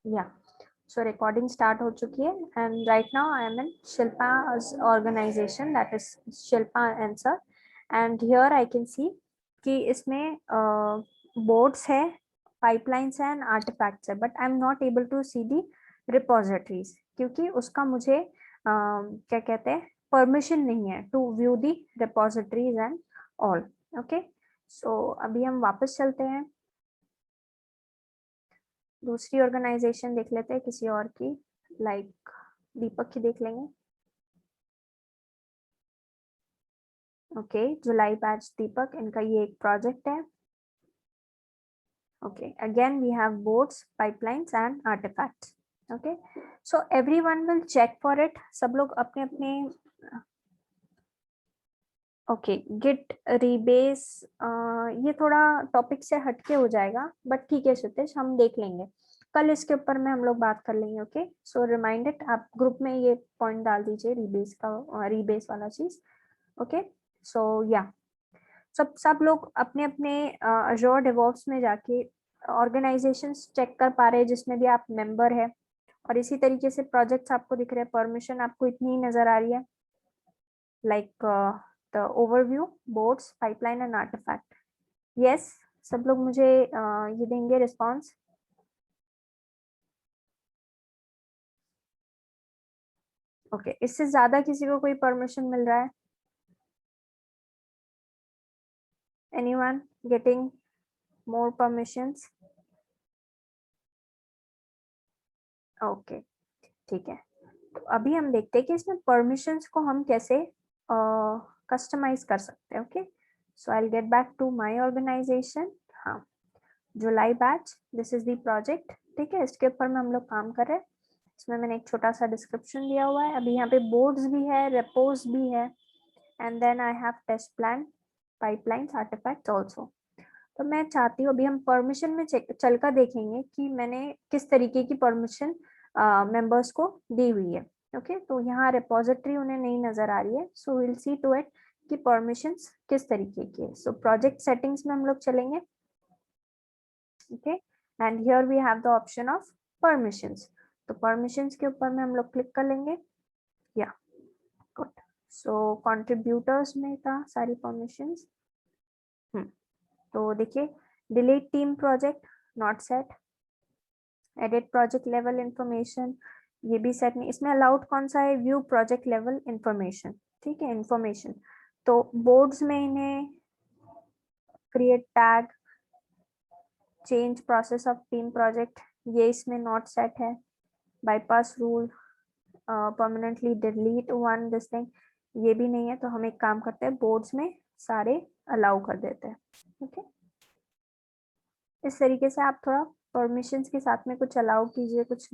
या सो recording start हो चुकी है and right now I am in Shilpa's organization, that is Shilpa answer, and here I can see कि इसमें बोर्ड्स है, पाइपलाइंस है एंड आर्टिफैक्ट्स है, but I am not able to see the repositories क्योंकि उसका मुझे क्या कहते हैं परमिशन नहीं है to view the repositories and all. Okay, so अभी हम वापस चलते हैं, दूसरी ऑर्गेनाइजेशन देख लेते हैं किसी और की, लाइक दीपक की देख लेंगे। ओके, जुलाई बैच दीपक, इनका ये एक प्रोजेक्ट है। Okay, again we have boards, pipelines and artifacts. Okay, so everyone will check for it, सब लोग अपने अपने। ओके, गिट रीबेस, ये थोड़ा टॉपिक से हटके हो जाएगा, बट ठीक है सुतेश, हम देख लेंगे कल, इसके ऊपर में हम लोग बात कर लेंगे। ओके, सो रिमाइंडेड, आप ग्रुप में ये पॉइंट डाल दीजिए रीबेस का, रीबेस वाला चीज। ओके, सो या सब लोग अपने अपने अजोर डेवॉप्स में जाके ऑर्गेनाइजेशंस चेक कर पा रहे हैं जिसमें भी आप मेंबर है, और इसी तरीके से प्रोजेक्ट्स आपको दिख रहे हैं, परमिशन आपको इतनी ही नजर आ रही है, like the overview, boards, pipeline and artifact. Yes, सब लोग मुझे ये देंगे रिस्पॉन्स। ओके, इससे ज्यादा किसी को कोई परमिशन मिल रहा है? Anyone getting more permissions? Okay, ठीक है, तो अभी हम देखते हैं कि इसमें परमिशंस को हम कैसे कस्टमाइज कर सकते हैं। Okay, so I will get back to my organisation. हाँ, July batch, this is the project. ठीक है, इसके ऊपर में हम लोग काम कर रहे हैं, इसमें मैंने एक छोटा सा डिस्क्रिप्शन दिया हुआ है। अभी यहाँ पे बोर्ड्स भी है, रेपोज भी है, and then I have test plan, pipelines, artifacts also. तो मैं चाहती हूँ अभी हम परमिशन में चल कर देखेंगे कि मैंने किस तरीके की परमिशन मेंबर्स को दी हुई है। ओके, तो यहाँ रिपोजिटरी उन्हें नहीं नजर आ रही है, so will see to it कि परमिशंस किस तरीके की है। सो प्रोजेक्ट सेटिंग्स में हम लोग चलेंगे। Okay, and here we have the option of permissions, तो परमिशंस के ऊपर में हम लोग क्लिक कर लेंगे। या गुड, सो कंट्रीब्यूटर्स में था सारी परमिशंस। तो देखिए, delete team project not set, edit project level information ये भी सेट नहीं, इसमें अलाउड कौन सा है, व्यू प्रोजेक्ट लेवल इंफॉर्मेशन। ठीक है, इंफॉर्मेशन, तो बोर्ड्स में इन्हें create tag, change process of team project, ये इसमें नॉट सेट है, bypass rule, permanently delete one this thing, ये भी नहीं है। तो हम एक काम करते हैं, बोर्ड्स में सारे अलाउ कर देते हैं। ओके, इस तरीके से आप थोड़ा परमिशंस के साथ में कुछ अलाउ कीजिए, कुछ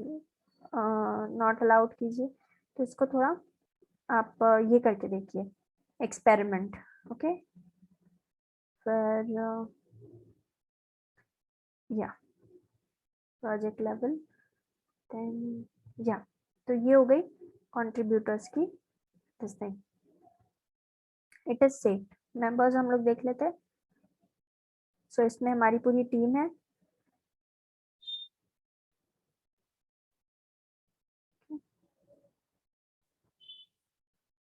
नॉट अलाउड कीजिए, तो इसको थोड़ा आप ये करके देखिए, एक्सपेरिमेंट। ओके, फिर या प्रोजेक्ट लेवल, देन या, तो ये हो गई कंट्रीब्यूटर्स की this thing. It is save members हम लोग देख लेते हैं। सो इसमें हमारी पूरी टीम है।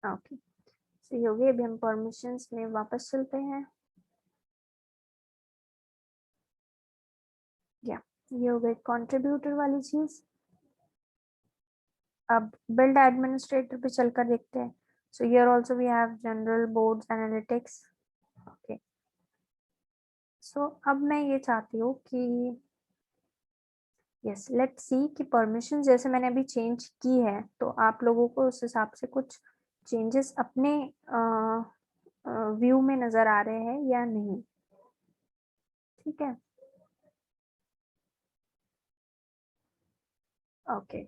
ओके, सही हो गई। अभी हम परमिशंस में वापस चलते हैं। या ये हो गई कंट्रीब्यूटर वाली चीज। अब बिल्ड एडमिनिस्ट्रेटर पे चलकर देखते हैं। So here also we have general, boards, analytics. Okay, so अब मैं ये चाहती हूँ कि यस लेट्स सी कि परमिशन जैसे मैंने अभी चेंज की है, तो आप लोगों को उस हिसाब से कुछ चेंजेस अपने व्यू में नजर आ रहे हैं या नहीं। ठीक है, ओके,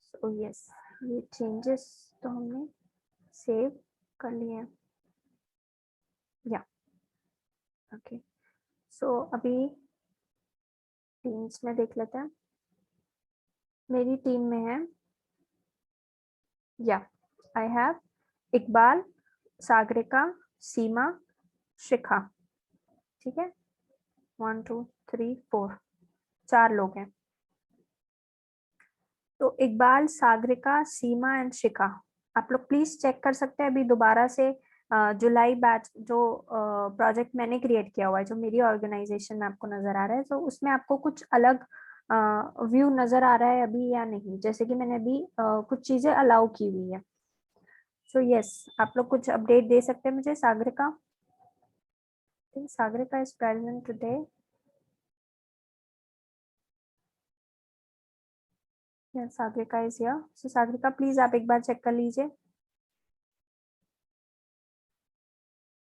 सो यस, ये चेंजेस तो हमने सेव कर लिए हैं। या ओके, सो अभी टीम्स में देख लेते हैं। मेरी टीम में है, या आई हैव इकबाल, सागरिका, सीमा, शिखा। ठीक है, 1 2 3 4, 4 लोग हैं। तो इकबाल, सागरिका, सीमा एंड शिखा, आप लोग प्लीज चेक कर सकते हैं अभी दोबारा से जुलाई बैच जो प्रोजेक्ट मैंने क्रिएट किया हुआ है, जो मेरी ऑर्गेनाइजेशन में आपको नजर आ रहा है, तो उसमें आपको कुछ अलग व्यू नजर आ रहा है अभी या नहीं, जैसे कि मैंने अभी कुछ चीजें अलाउ की हुई है। सो यस, आप लोग कुछ अपडेट दे सकते हैं मुझे। Sagarika, Sagarika is present today. Yes, Sagarika is here. So Sagarika please आप एक बार चेक कर लीजिए।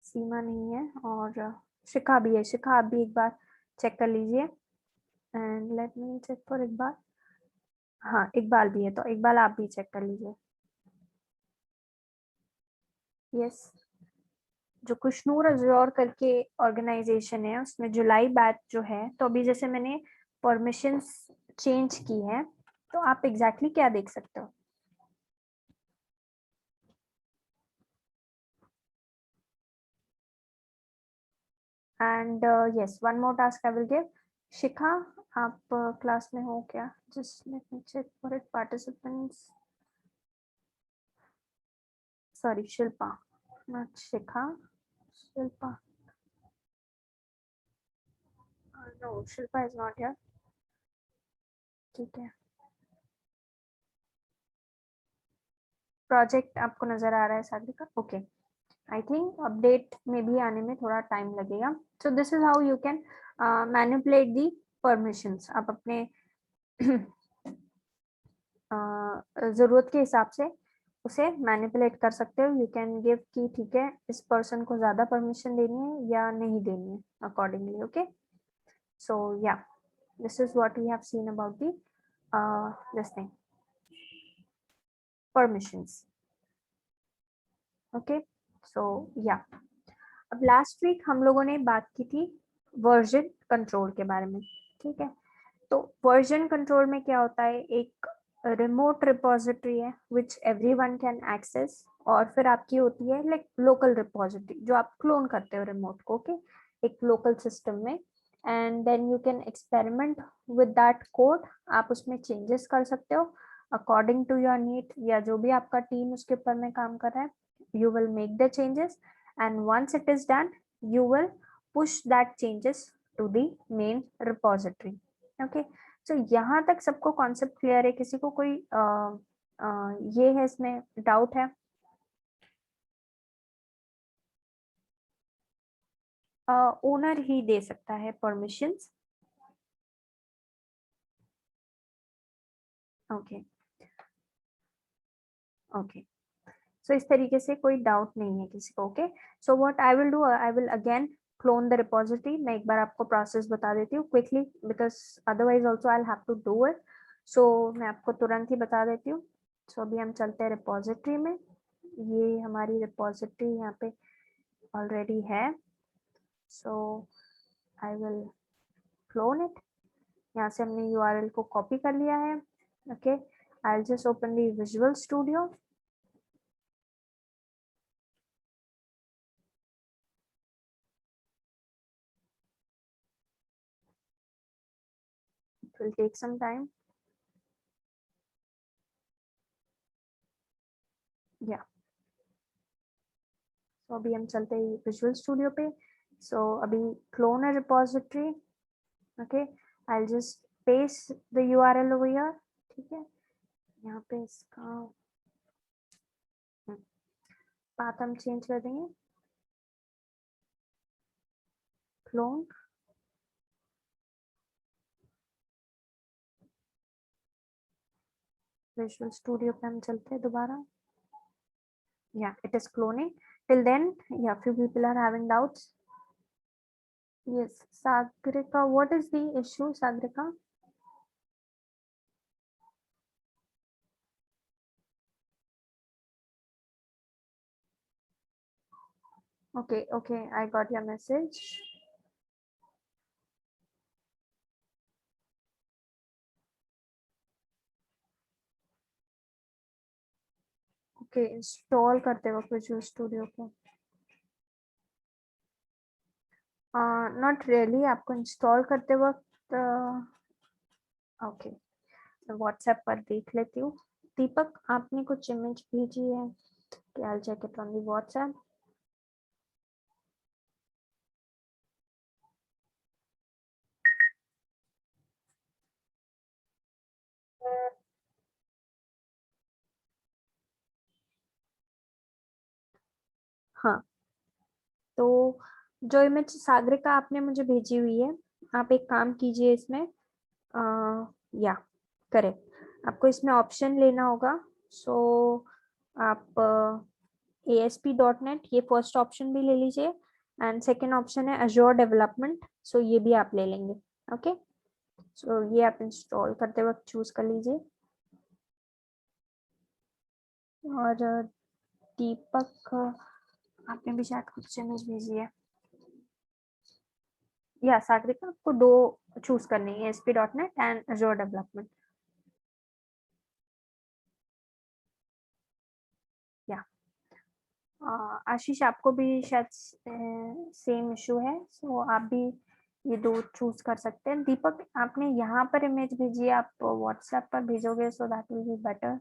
सीमा नहीं है, और शिखा भी है। शिखा आप भी एक बार चेक कर लीजिए। And let me check for Iqbal. हाँ, इकबाल भी है, तो इकबाल आप भी चेक कर लीजिए। यस, जो कुशनूर अजौर करके ऑर्गेनाइजेशन है उसमें जुलाई बैच जो है, तो अभी जैसे मैंने परमिशंस चेंज की है, तो आप एग्जैक्टली क्या देख सकते हो। And yes, one more task I will give. Shikha, आप क्लास में हो क्या? Just let me check for it. Participants, sorry, Shilpa, not Shikha, Shilpa. No, Shilpa is not here. ठीक है, प्रोजेक्ट आपको नजर आ रहा है Sagarika? Okay, I think update में भी आने में थोड़ा टाइम लगेगा। So this is how you can manipulate the permissions. आप अपने जरूरत के हिसाब से उसे मैनिपुलेट कर सकते हो। यू कैन गिव कि ठीक है, इस पर्सन को ज्यादा परमिशन देनी है या नहीं देनी है, अकॉर्डिंगली। ओके, सो या, this is what we have seen about the this thing, permissions. Okay, so yeah, अब लास्ट वीक हम लोगों ने बात की थी वर्जन कंट्रोल के बारे में। ठीक है, तो वर्जन कंट्रोल में क्या होता है, एक रिमोट रिपोजिटरी है विच एवरीवन कैन एक्सेस, और फिर आपकी होती है लाइक लोकल रिपोजिटरी जो आप क्लोन करते हो रिमोट को, ओके, एक लोकल सिस्टम में। And then you can experiment with that code. आप उसमें चेंजेस कर सकते हो अकॉर्डिंग टू योर नीड, या जो भी आपका टीम उसके ऊपर में काम कर रहा है, you will make the changes, and once it is done you will push that changes to the main repository. Okay, so यहाँ तक सबको कॉन्सेप्ट क्लियर है? किसी को कोई ये है इसमें डाउट है? ओनर ही दे सकता है परमिशंस। ओके, ओके, सो इस तरीके से कोई डाउट नहीं है किसी को। Okay, so what I will do, I will again clone the repository. मैं एक बार आपको प्रोसेस बता देती हूँ quickly, because otherwise also I have to do it. So मैं आपको तुरंत ही बता देती हूँ। सो अभी हम चलते हैं रिपोजिटरी में। ये हमारी रिपोजिटरी यहाँ पे ऑलरेडी है। So I will clone it. यहाँ से हमने यूआरएल को कॉपी कर लिया है। Okay, I will just open the Visual studio. It will take some time. Yeah. तो अभी हम चलते हैं विजुअल स्टूडियो पे। सो अभी क्लोन है repository. Okay, I just paste the URL over here. ठीक है, यहाँ पे इसका पाथ हम चेंज कर देंगे, क्लोन। विजुअल स्टूडियो पे हम चलते हैं दोबारा। Yeah, it is cloning. Till then, yeah few people are having doubts. Yes, Sagrika, what is the issue, Sagrika? Okay, okay, I got your message. Okay, install करते वक्त visual studio को not really, आपको install करते वक्त okay, WhatsApp पर देख लेती हूँ। दीपक, आपने कुछ इमेज भेजी है, I'll check it on the WhatsApp. हाँ, तो जो इमेज सागरिका आपने मुझे भेजी हुई है, आप एक काम कीजिए इसमें, या करेक्ट, आपको इसमें ऑप्शन लेना होगा। सो आप ASP.NET ये फर्स्ट ऑप्शन भी ले लीजिए, एंड सेकेंड ऑप्शन है Azure डेवलपमेंट, सो ये भी आप ले लेंगे। ओके, सो ये आप इंस्टॉल करते वक्त चूज कर लीजिए। और दीपक, आपने भी शायद कुछ इमेज भेजी है, या सागरिका, आपको दो चूज करनी है, ASP.NET एंड Azure डेवलपमेंट। या आशीष, आपको भी शायद सेम इशू है, सो आप भी ये दो चूज कर सकते हैं। दीपक, आपने यहाँ पर इमेज भेजी है, आप व्हाट्सएप पर भेजोगे, so that will be better.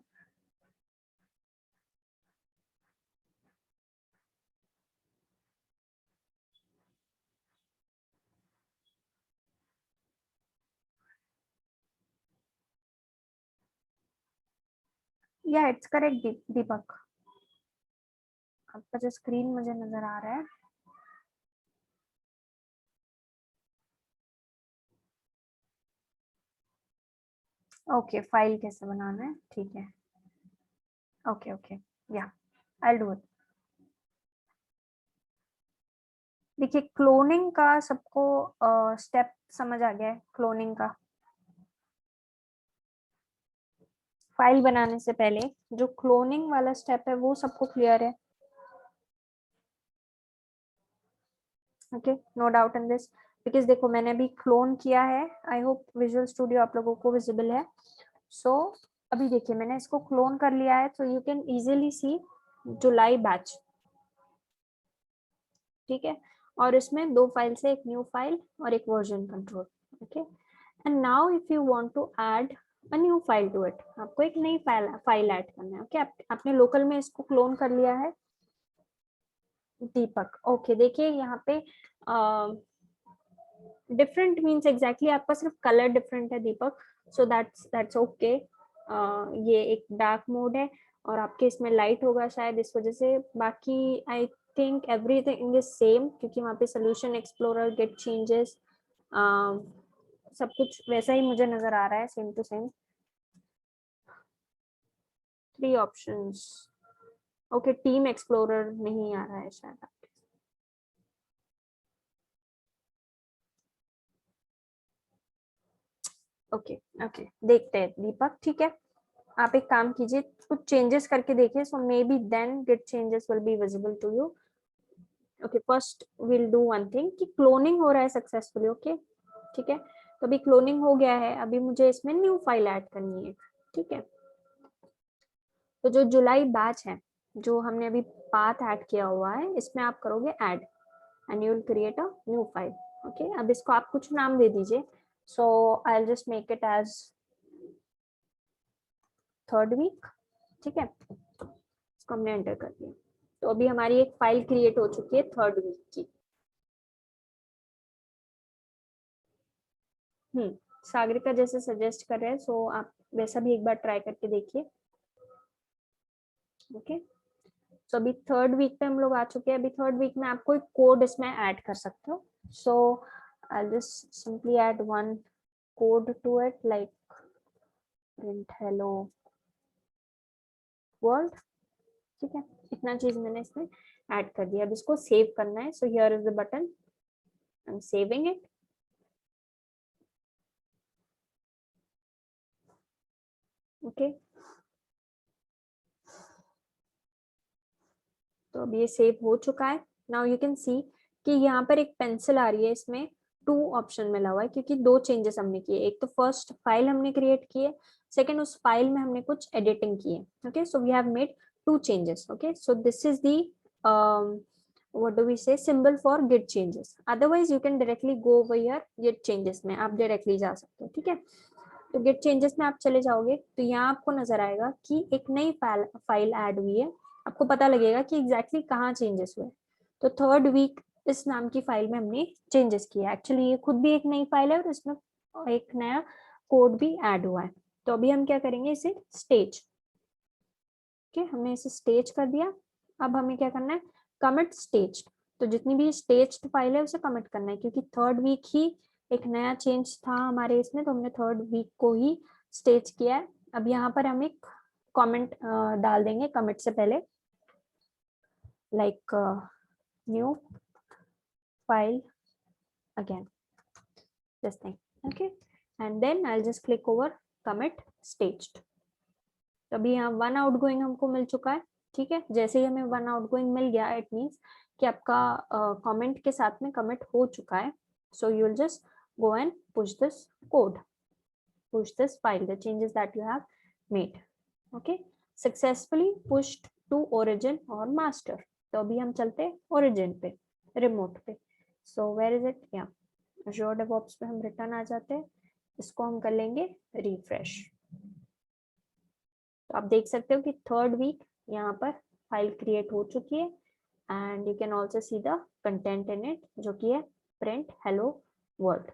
या इट्स करेक्ट दीपक, आपका जो स्क्रीन मुझे नजर आ रहा है। ओके, फाइल कैसे बनाना है, ठीक है। ओके ओके, या आई डू इट। देखिए, क्लोनिंग का सबको स्टेप समझ आ गया है, क्लोनिंग का फाइल बनाने से पहले जो क्लोनिंग वाला स्टेप है वो सबको क्लियर है। Okay, no doubt in this, because देखो मैंने अभी क्लोन किया है। आई होप विजुअल स्टूडियो आप लोगों को विजिबल है। सो अभी देखिए, मैंने इसको क्लोन कर लिया है, तो you can easily C July batch, ठीक है। और इसमें दो फाइल से, एक न्यू फाइल और एक version control. Okay, and now if you want to add a new file to it, आपको एक नई फाइल ऐड करना है। ओके, आपने लोकल में इसको क्लोन कर लिया है। दीपक, ओके, देखिए यहाँ पे डिफरेंट मीन्स एग्जैक्टली आपका सिर्फ कलर डिफरेंट है दीपक, सो दैट्स ओके। ये एक डार्क मोड है और आपके इसमें लाइट होगा शायद, इस वजह से। बाकी I think everything is same, क्योंकि वहाँ पे सोल्यूशन एक्सप्लोरर, गेट चेंजेस, सब कुछ वैसा ही मुझे नजर आ रहा है, same to same. 3 options, okay, team explorer नहीं आ रहा है शायद। ओके ओके, देखते हैं दीपक, ठीक है। आप एक काम कीजिए, कुछ चेंजेस करके देखिए, so maybe then git changes will be visible to you. Okay, first will do one thing, कि क्लोनिंग हो रहा है सक्सेसफुली। ओके, ठीक है, तो अभी क्लोनिंग हो गया है, अभी मुझे इसमें न्यू फाइल ऐड करनी है, ठीक है। तो जो जुलाई बैच है, जो हमने अभी पाथ ऐड किया हुआ है, इसमें आप करोगे add, and you will create a new file. Okay, अब इसको आप कुछ नाम दे दीजिए। So I will just make it as third week, ठीक है। इसको हमने एंटर कर दिया, तो अभी हमारी एक फाइल क्रिएट हो चुकी है थर्ड वीक की। सागरिका जैसे सजेस्ट कर रहे हैं, सो आप वैसा भी एक बार ट्राई करके देखिए। ओके, सो अभी थर्ड वीक पे हम लोग आ चुके हैं। अभी थर्ड वीक में आप कोई कोड इसमें ऐड कर सकते हो। So I just simply add one code to it, like print hello world, ठीक है। इतना चीज मैंने इसमें ऐड कर दिया। अब इसको सेव करना है, so here is the button, I am saving it. Okay, तो अब ये सेव हो चुका है। नाउ यू कैन सी कि यहाँ पर एक पेंसिल आ रही है, इसमें 2 ऑप्शन मिला हुआ है, क्योंकि 2 चेंजेस हमने किए। एक तो फर्स्ट फाइल हमने क्रिएट की है, सेकेंड उस फाइल में हमने कुछ एडिटिंग की है। Okay, so we have made 2 changes. Okay, so this is the what do we say, symbol for git changes. Otherwise you can directly go over here git changes में आप directly जा सकते हो, ठीक है। तो गेट चेंजेस में आप चले जाओगे तो यहाँ आपको नजर आएगा कि एक नई फाइल ऐड हुई है, आपको पता लगेगा कि एग्जैक्टली कहाँ चेंजेस हुए। तो थर्ड वीक इस नाम की फाइल में हमने चेंजेस किया। एक्चुअली ये खुद भी एक नई फाइल है और इसमें एक नया कोड भी ऐड हुआ है। तो अभी हम क्या करेंगे, इसे स्टेज, ओके, हमने इसे स्टेज कर दिया। अब हमें क्या करना है, कमिट स्टेज। तो जितनी भी स्टेज्ड फाइल है उसे कमिट करना है, क्योंकि थर्ड वीक ही एक नया चेंज था हमारे इसमें, तो हमने थर्ड वीक को ही स्टेज किया है। अब यहाँ पर हम एक कमेंट डाल देंगे कमिट से पहले, like new file again, this thing, okay, and then I'll just click over commit staged। तो अभी यहाँ वन आउटगोइंग हमको मिल चुका है, ठीक है। जैसे ही हमें वन आउटगोइंग मिल गया, इट मीन्स कि आपका कमेंट के साथ में कमिट हो चुका है। So you will just go and push this code, push this file, the changes that you have made, okay, successfully pushed to origin और मास्टर। तो अभी हम चलते हैं ओरिजिन पे, रिमोट पे। सो वेयर इज इट, या Azure DevOps पे हम रिटर्न आ जाते हैं, इसको हम कर लेंगे रिफ्रेश। तो आप देख सकते हो कि थर्ड वीक यहाँ पर फाइल क्रिएट हो चुकी है, and you can also see the content in it, जो कि है प्रिंट हेलो वर्ल्ड।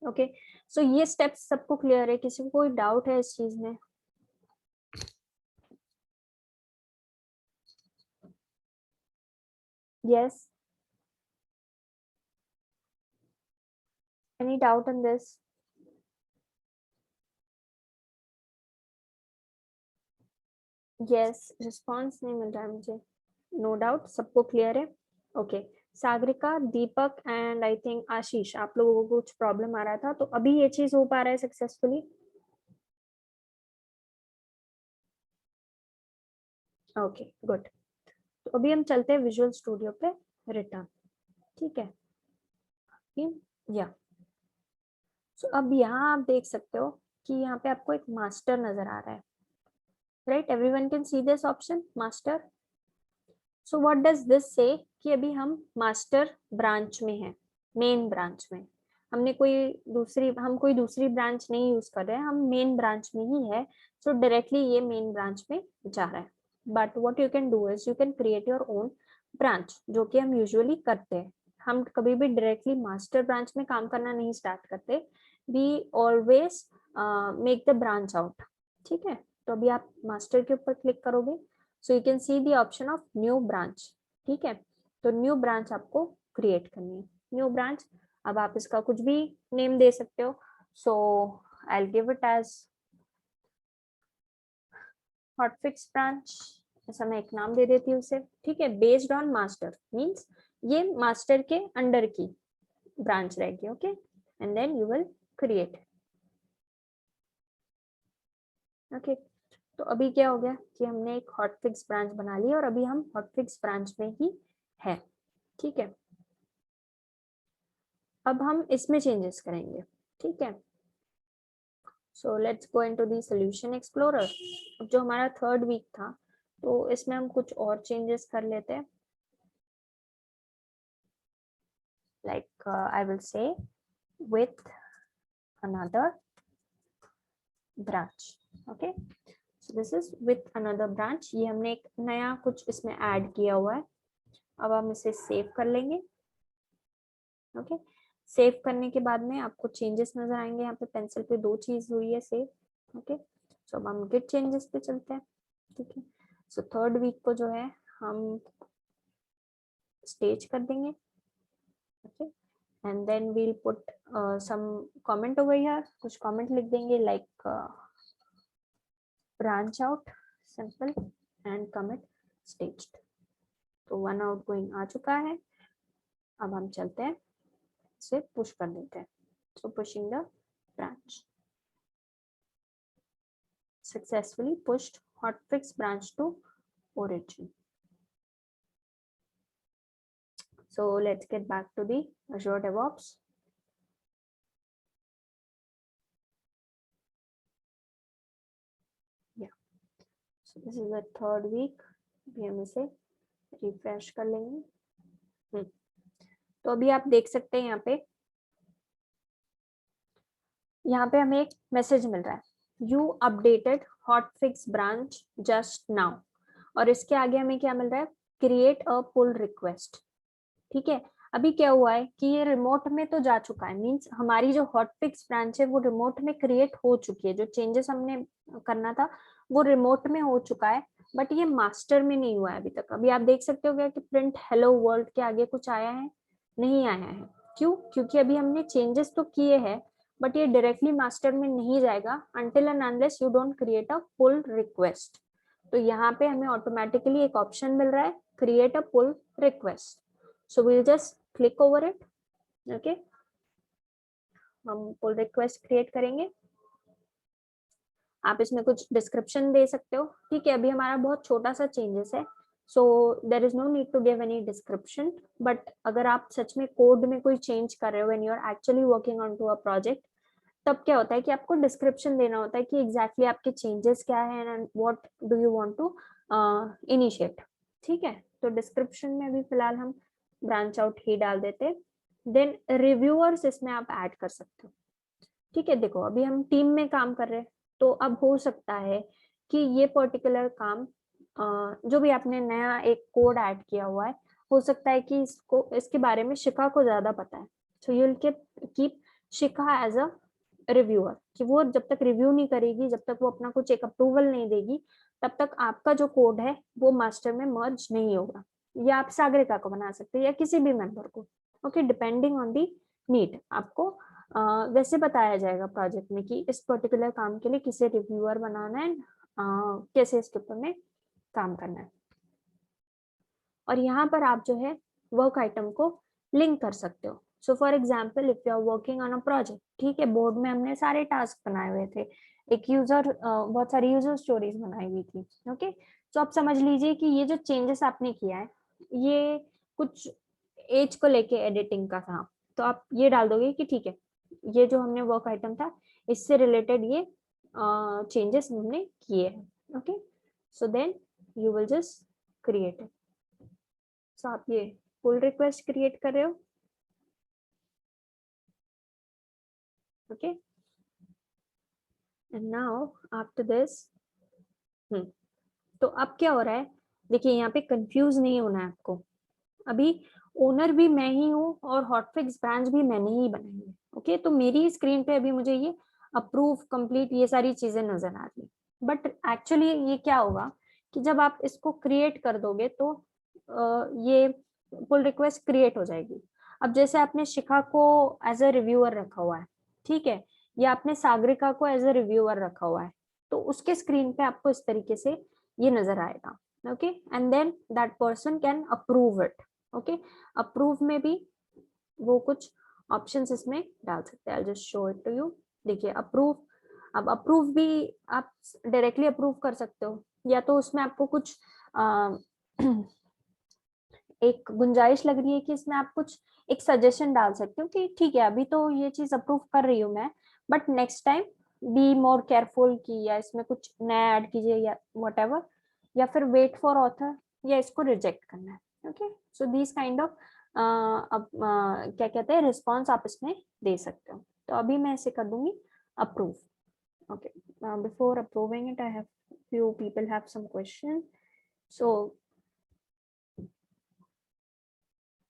ओके, सो ये स्टेप्स सबको क्लियर है? किसी को कोई डाउट है इस चीज में? Yes, any doubt in this? Yes, response नहीं मिल रहा है मुझे। नो डाउट, सबको क्लियर है। Okay, Sagarika, Deepak and I think Ashish, आप लोगों को कुछ प्रॉब्लम आ रहा था, तो अभी ये चीज हो पा रहा है सक्सेसफुली? Okay, good. तो अभी हम चलते हैं विजुअल स्टूडियो पे रिटर्न, ठीक है। या सो अब यहाँ आप देख सकते हो कि यहाँ पे आपको एक मास्टर नजर आ रहा है, right? Everyone can see this option master. So what does this से कि अभी हम मास्टर ब्रांच में हैं, मेन ब्रांच में। हम कोई दूसरी ब्रांच नहीं यूज कर रहे हैं, हम मेन ब्रांच में ही है। सो डायरेक्टली ये मेन ब्रांच में जा रहा है। But what you can do is you can create your own branch, जो कि हम यूजुअली करते हैं। हम कभी भी डायरेक्टली मास्टर ब्रांच में काम करना नहीं स्टार्ट करते, we always make the branch out, ठीक है। तो अभी आप मास्टर के ऊपर क्लिक करोगे, सो you can see the option of new branch, ठीक है। तो न्यू ब्रांच आपको क्रिएट करनी है, न्यू ब्रांच। अब आप इसका कुछ भी नेम दे सकते हो। So I will give it as hotfix branch, ऐसा मैं एक नाम दे देती हूँ उसे, ठीक है। बेस्ड ऑन मास्टर मींस ये मास्टर के अंडर की ब्रांच रहेगी, okay. And then you will create, okay. तो अभी क्या हो गया कि हमने एक हॉटफिक्स ब्रांच बना ली और अभी हम हॉटफिक्स ब्रांच में ही है, ठीक है। अब हम इसमें चेंजेस करेंगे, ठीक है। So let's go into the solution explorer. अब जो हमारा थर्ड वीक था, तो इसमें हम कुछ और चेंजेस कर लेते हैं, like I will say with another branch, okay. So this is with another branch, ये हमने एक नया कुछ इसमें ऐड किया हुआ है। अब हम इसे सेव कर लेंगे, ओके। सेव करने के बाद में आपको चेंजेस नजर आएंगे, यहाँ पे पेंसिल पे दो चीज हुई है सेव, ओके। सो अब हम गिट चेंजेस पे चलते हैं, ठीक है। सो थर्ड वीक को जो है हम स्टेज कर देंगे, okay. And then we'll put some comment over here, कुछ कमेंट लिख देंगे like branch out simple and commit staged. तो वन आउट गोइंग आ चुका है। अब हम चलते हैं, इसे पुश कर देते हैं। So pushing the branch, successfully pushed hotfix branch to origin. So let's get back to the Azure DevOps. Yeah, so this is the third week, अभी हम इसे रिफ्रेश कर लेंगे। तो अभी आप देख सकते हैं यहाँ पे यहाँ पे हमें एक मैसेज मिल रहा है, you updated hotfix branch just now, और इसके आगे हमें क्या मिल रहा है, क्रिएट अ पुल रिक्वेस्ट। ठीक है, अभी क्या हुआ है कि ये रिमोट में तो जा चुका है, मींस हमारी जो हॉटफिक्स ब्रांच है वो रिमोट में क्रिएट हो चुकी है, जो चेंजेस हमने करना था वो रिमोट में हो चुका है, बट ये मास्टर में नहीं हुआ है अभी तक। अभी आप देख सकते हो क्या कि प्रिंट हेलो वर्ल्ड के आगे कुछ आया है, नहीं आया है। क्यों? क्योंकि अभी हमने चेंजेस तो किए हैं, बट ये डायरेक्टली मास्टर में नहीं जाएगा until and unless you don't create a pull request। तो यहाँ पे हमें ऑटोमेटिकली एक ऑप्शन मिल रहा है, create a pull request. So we'll just click over it। okay, हम पुल रिक्वेस्ट क्रिएट करेंगे। आप इसमें कुछ डिस्क्रिप्शन दे सकते हो। ठीक है, अभी हमारा बहुत छोटा सा चेंजेस है, so there is no need to give any description. But अगर आप सच में कोड में कोई चेंज कर रहे हो when you are actually working on to a project, तब क्या होता है कि आपको डिस्क्रिप्शन देना होता है कि एग्जैक्टली आपके चेंजेस क्या है and what do you want to initiate. ठीक है, तो डिस्क्रिप्शन में अभी फिलहाल हम ब्रांच आउट ही डाल देते। देन रिव्यूअर्स इसमें आप ऐड कर सकते हो। ठीक है, देखो अभी हम टीम में काम कर रहे हैं, तो अब हो सकता है कि ये पर्टिकुलर काम जो भी आपने नया एक कोड ऐड किया हुआ है, हो सकता है कि इसको इसके बारे में शिखा को ज्यादा पता है। So you will keep Shikha as a reviewer, कि वो जब तक रिव्यू नहीं करेगी, जब तक वो अपना कुछ एक अप्रूवल नहीं देगी, तब तक आपका जो कोड है वो मास्टर में मर्ज नहीं होगा। या आप सागरिका को बना सकते हैं या किसी भी मेंबर को। Okay, depending on the need आपको वैसे बताया जाएगा प्रोजेक्ट में कि इस पर्टिकुलर काम के लिए किसे रिव्यूअर बनाना है, कैसे इसके ऊपर में काम करना है। और यहाँ पर आप जो है वर्क आइटम को लिंक कर सकते हो। So for example if you are working on a project, ठीक है, बोर्ड में हमने सारे टास्क बनाए हुए थे, एक यूजर बहुत सारी यूजर स्टोरीज बनाई हुई थी। ओके, तो आप समझ लीजिए कि ये जो चेंजेस आपने किया है ये कुछ एज को लेके एडिटिंग का था, तो आप ये डाल दोगे कि ठीक है, ये जो हमने वर्क आइटम था इससे रिलेटेड ये चेंजेस हमने किए हैं। Okay, so then you will just create it. So आप ये पुल रिक्वेस्ट क्रिएट कर रहे हो। Okay, and now after this तो अब क्या हो रहा है, देखिए यहाँ पे कंफ्यूज नहीं होना है आपको। अभी ओनर भी मैं ही हूँ और हॉटफिक्स ब्रांच भी मैंने ही बनाई है। ओके, तो मेरी स्क्रीन पे अभी मुझे ये अप्रूव कंप्लीट ये सारी चीजें नजर आ रही, बट एक्चुअली ये क्या होगा कि जब आप इसको क्रिएट कर दोगे तो ये पुल रिक्वेस्ट क्रिएट हो जाएगी। अब जैसे आपने शिखा को एज अ रिव्यूअर रखा हुआ है, ठीक है, या आपने सागरिका को एज अ रिव्यूअर रखा हुआ है, तो उसके स्क्रीन पे आपको इस तरीके से ये नजर आएगा। Okay, and then that person can approve it. Okay, approve में भी वो कुछ ऑप्शंस इसमें डाल सकते हैं। I just show it to you. देखिए अप्रूव, अब अप्रूव भी आप डायरेक्टली अप्रूव कर सकते हो, या तो उसमें आपको कुछ एक गुंजाइश लग रही है कि इसमें आप कुछ एक सजेशन डाल सकते हो कि ठीक है अभी तो ये चीज अप्रूव कर रही हूँ मैं, but next time be more careful की, या इसमें कुछ नया ऐड कीजिए या व्हाटएवर, या फिर वेट फॉर ऑथर, या इसको रिजेक्ट करना है। Okay, so this kind of अब क्या कहते हैं रिस्पॉन्स आप इसमें दे सकते हो। तो अभी मैं इसे कर दूंगी approve. Okay, before approving it I have few people have some question, so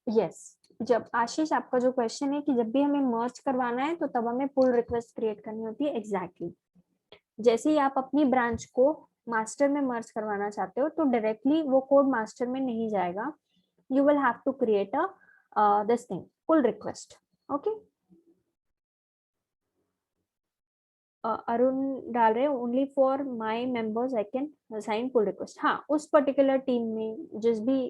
yes, जब आशीष आपका जो क्वेश्चन है कि जब भी हमें मर्ज करवाना है तो तब हमें पुल रिक्वेस्ट क्रिएट करनी होती है। एग्जैक्टली जैसे ही आप अपनी ब्रांच को मास्टर में मर्ज करवाना चाहते हो तो डायरेक्टली वो कोड मास्टर में नहीं जाएगा, you will have to create a this thing pull request. Okay, Arun डाल रहे हैं only for my members I can assign pull request. हाँ, उस पर्टिकुलर टीम में जिस भी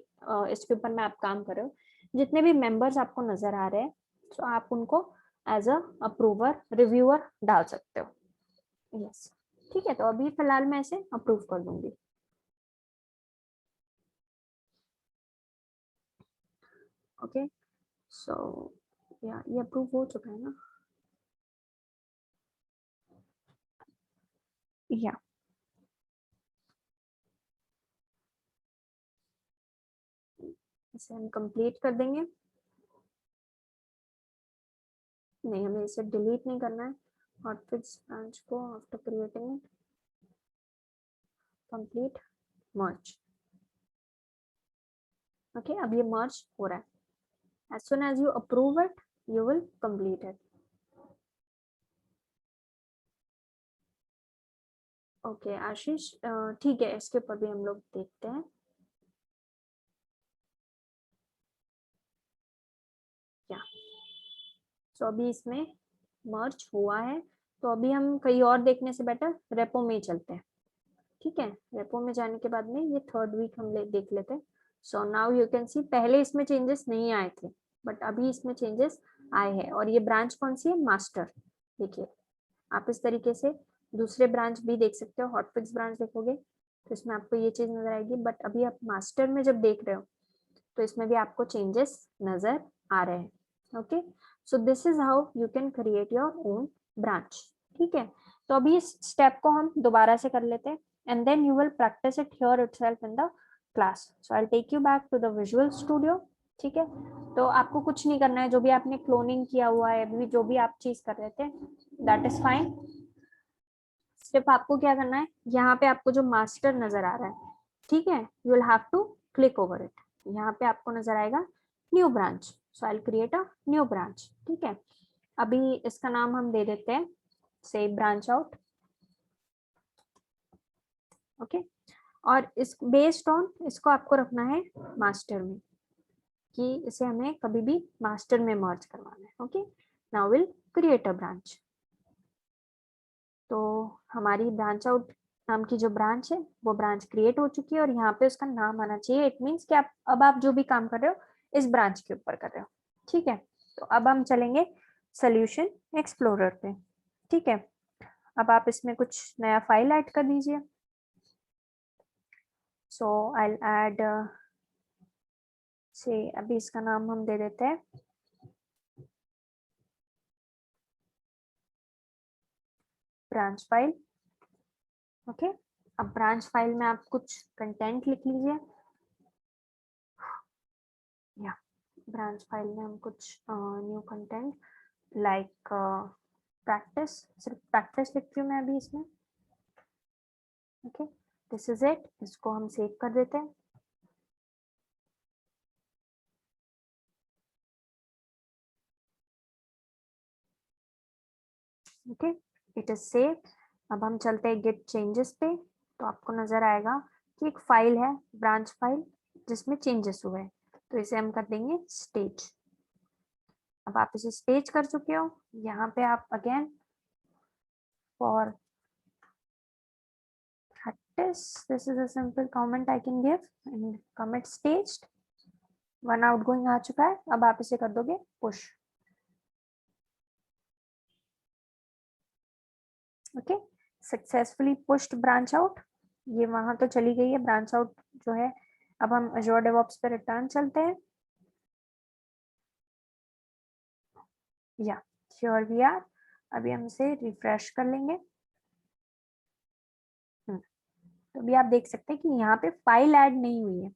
इसके ऊपर में आप काम कर रहे हो, जितने भी मेंबर्स आपको नजर आ रहे हैं, तो आप उनको एज अ अप्रूवर रिव्यूअर डाल सकते हो। यस, ठीक है, तो अभी फिलहाल मैं इसे अप्रूव कर दूंगी। ओके, सो या ये अप्रूव हो चुका है ना। या इसे हम कंप्लीट कर देंगे। नहीं, हमें इसे डिलीट नहीं करना है, हॉटफिक्स ब्रांच को आफ्टर क्रिएटिंग कंप्लीट मर्ज। ओके, अब ये मर्ज हो रहा है। as soon as you approve it you will complete it. Okay Ashish, ठीक है, इसके ऊपर भी हम लोग देखते हैं। क्या तो अभी इसमें मर्ज हुआ है, तो अभी हम कहीं और देखने से बेटर रेपो में ही चलते हैं। ठीक है, रेपो में जाने के बाद में ये थर्ड वीक हम देख लेते हैं। सो नाउ यू कैन सी पहले इसमें चेंजेस नहीं आए थे, बट अभी इसमें चेंजेस आए हैं। और ये ब्रांच कौन सी है? मास्टर। देखिए, आप इस तरीके से दूसरे ब्रांच भी देख सकते हो। हॉटफिक्स ब्रांच देखोगे तो इसमें आपको ये चीज नजर आएगी, बट अभी आप मास्टर में जब देख रहे हो तो इसमें भी आपको चेंजेस नजर आ रहे हैं। Okay, so this is how you can create your own branch. ठीक है, तो अभी इस स्टेप को हम दोबारा से कर लेते हैं and then you will practise it here itself in the class. So I will take you back to the Visual Studio. ठीक है, तो आपको कुछ नहीं करना है, जो भी आपने क्लोनिंग किया हुआ है, अभी जो भी आप चीज कर रहे थे दैट इज फाइन। सिर्फ आपको क्या करना है, यहाँ पे आपको जो मास्टर नजर आ रहा है, ठीक है, you will have to click over it. यहाँ पे आपको नजर आएगा new branch. So I will create a new branch. ठीक है, अभी इसका नाम हम दे देते हैं से ब्रांच आउट। ओके, और इस बेस्ड ऑन इसको आपको रखना है मास्टर में, कि इसे हमें कभी भी मास्टर में मर्ज करवाना है। Okay, now will create a branch. तो हमारी ब्रांच आउट नाम की जो ब्रांच है वो ब्रांच क्रिएट हो चुकी है, और यहाँ पे उसका नाम आना चाहिए। इट मीन्स कि आप जो भी काम कर रहे हो इस ब्रांच के ऊपर कर रहे हो। ठीक है, तो अब हम चलेंगे सॉल्यूशन एक्सप्लोरर पे। ठीक है, अब आप इसमें कुछ नया फाइल ऐड कर दीजिए। सो आई विल ऐड से, अभी इसका नाम हम दे देते हैं ब्रांच फाइल। ओके, अब ब्रांच फाइल में आप कुछ कंटेंट लिख लीजिए। या ब्रांच फाइल में हम कुछ न्यू कंटेंट लाइक प्रैक्टिस, सिर्फ प्रैक्टिस लिखती हूँ मैं अभी इसमें। Okay, this is it. इसको हम सेव कर देते हैं। Okay, it is save. अब हम चलते हैं गेट चेंजेस पे, तो आपको नजर आएगा कि एक फाइल है ब्रांच फाइल जिसमें चेंजेस हुए हैं, तो इसे हम कर देंगे स्टेज। अब आप इसे स्टेज कर चुके हो। यहाँ पे आप again for this is a simple comment I can give and commit staged। One outgoing आ चुका है, अब आप इसे कर दोगे push. Okay, successfully pushed branch out. ये वहां तो चली गई है ब्रांच आउट जो है। अब हम अजूर डेवऑप्स पे रिटर्न चलते हैं। या श्योर वी आर। अभी हम इसे रिफ्रेश कर लेंगे। तो अभी आप देख सकते हैं कि यहाँ पे फाइल ऐड नहीं हुई है।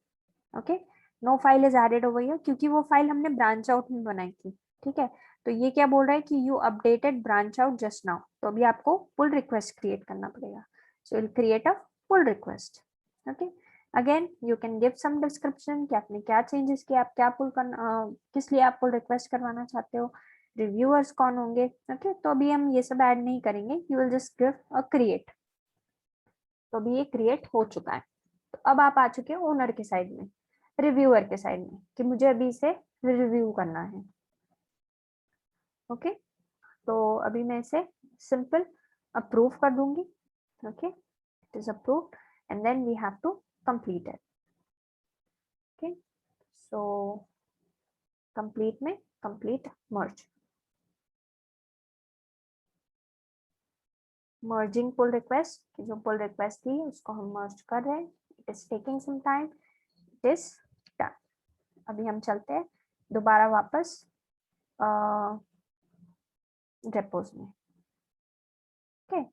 Okay, no file is added over here, क्योंकि वो फाइल हमने ब्रांच आउट में बनाई थी। ठीक है, तो ये क्या बोल रहा है कि you updated branch out just now. तो अभी आपको पुल रिक्वेस्ट क्रिएट करना पड़ेगा। So will create a pull request. Okay, again you can give some description कि आपने क्या चेंजेस किया, आप क्या पुल करना, किस लिए आप पुल रिक्वेस्ट करवाना चाहते हो, रिव्यूअर्स कौन होंगे। ओके, तो अभी हम ये सब ऐड नहीं करेंगे, you will just give a create. तो अभी ये क्रिएट हो चुका है। तो अब आप आ चुके हैं ओनर के साइड में, रिव्यूअर के साइड में, कि मुझे अभी इसे रिव्यू करना है। ओके, तो अभी मैं इसे सिंपल अप्रूव कर दूंगी। Okay, it is approved and then we have to complete it. Okay, so complete में complete merge, merging pull request की जो पुल रिक्वेस्ट थी उसको हम मर्ज कर रहे हैं। It is taking some time, it is done. अभी हम चलते हैं दोबारा वापस रेपोज में। ओके,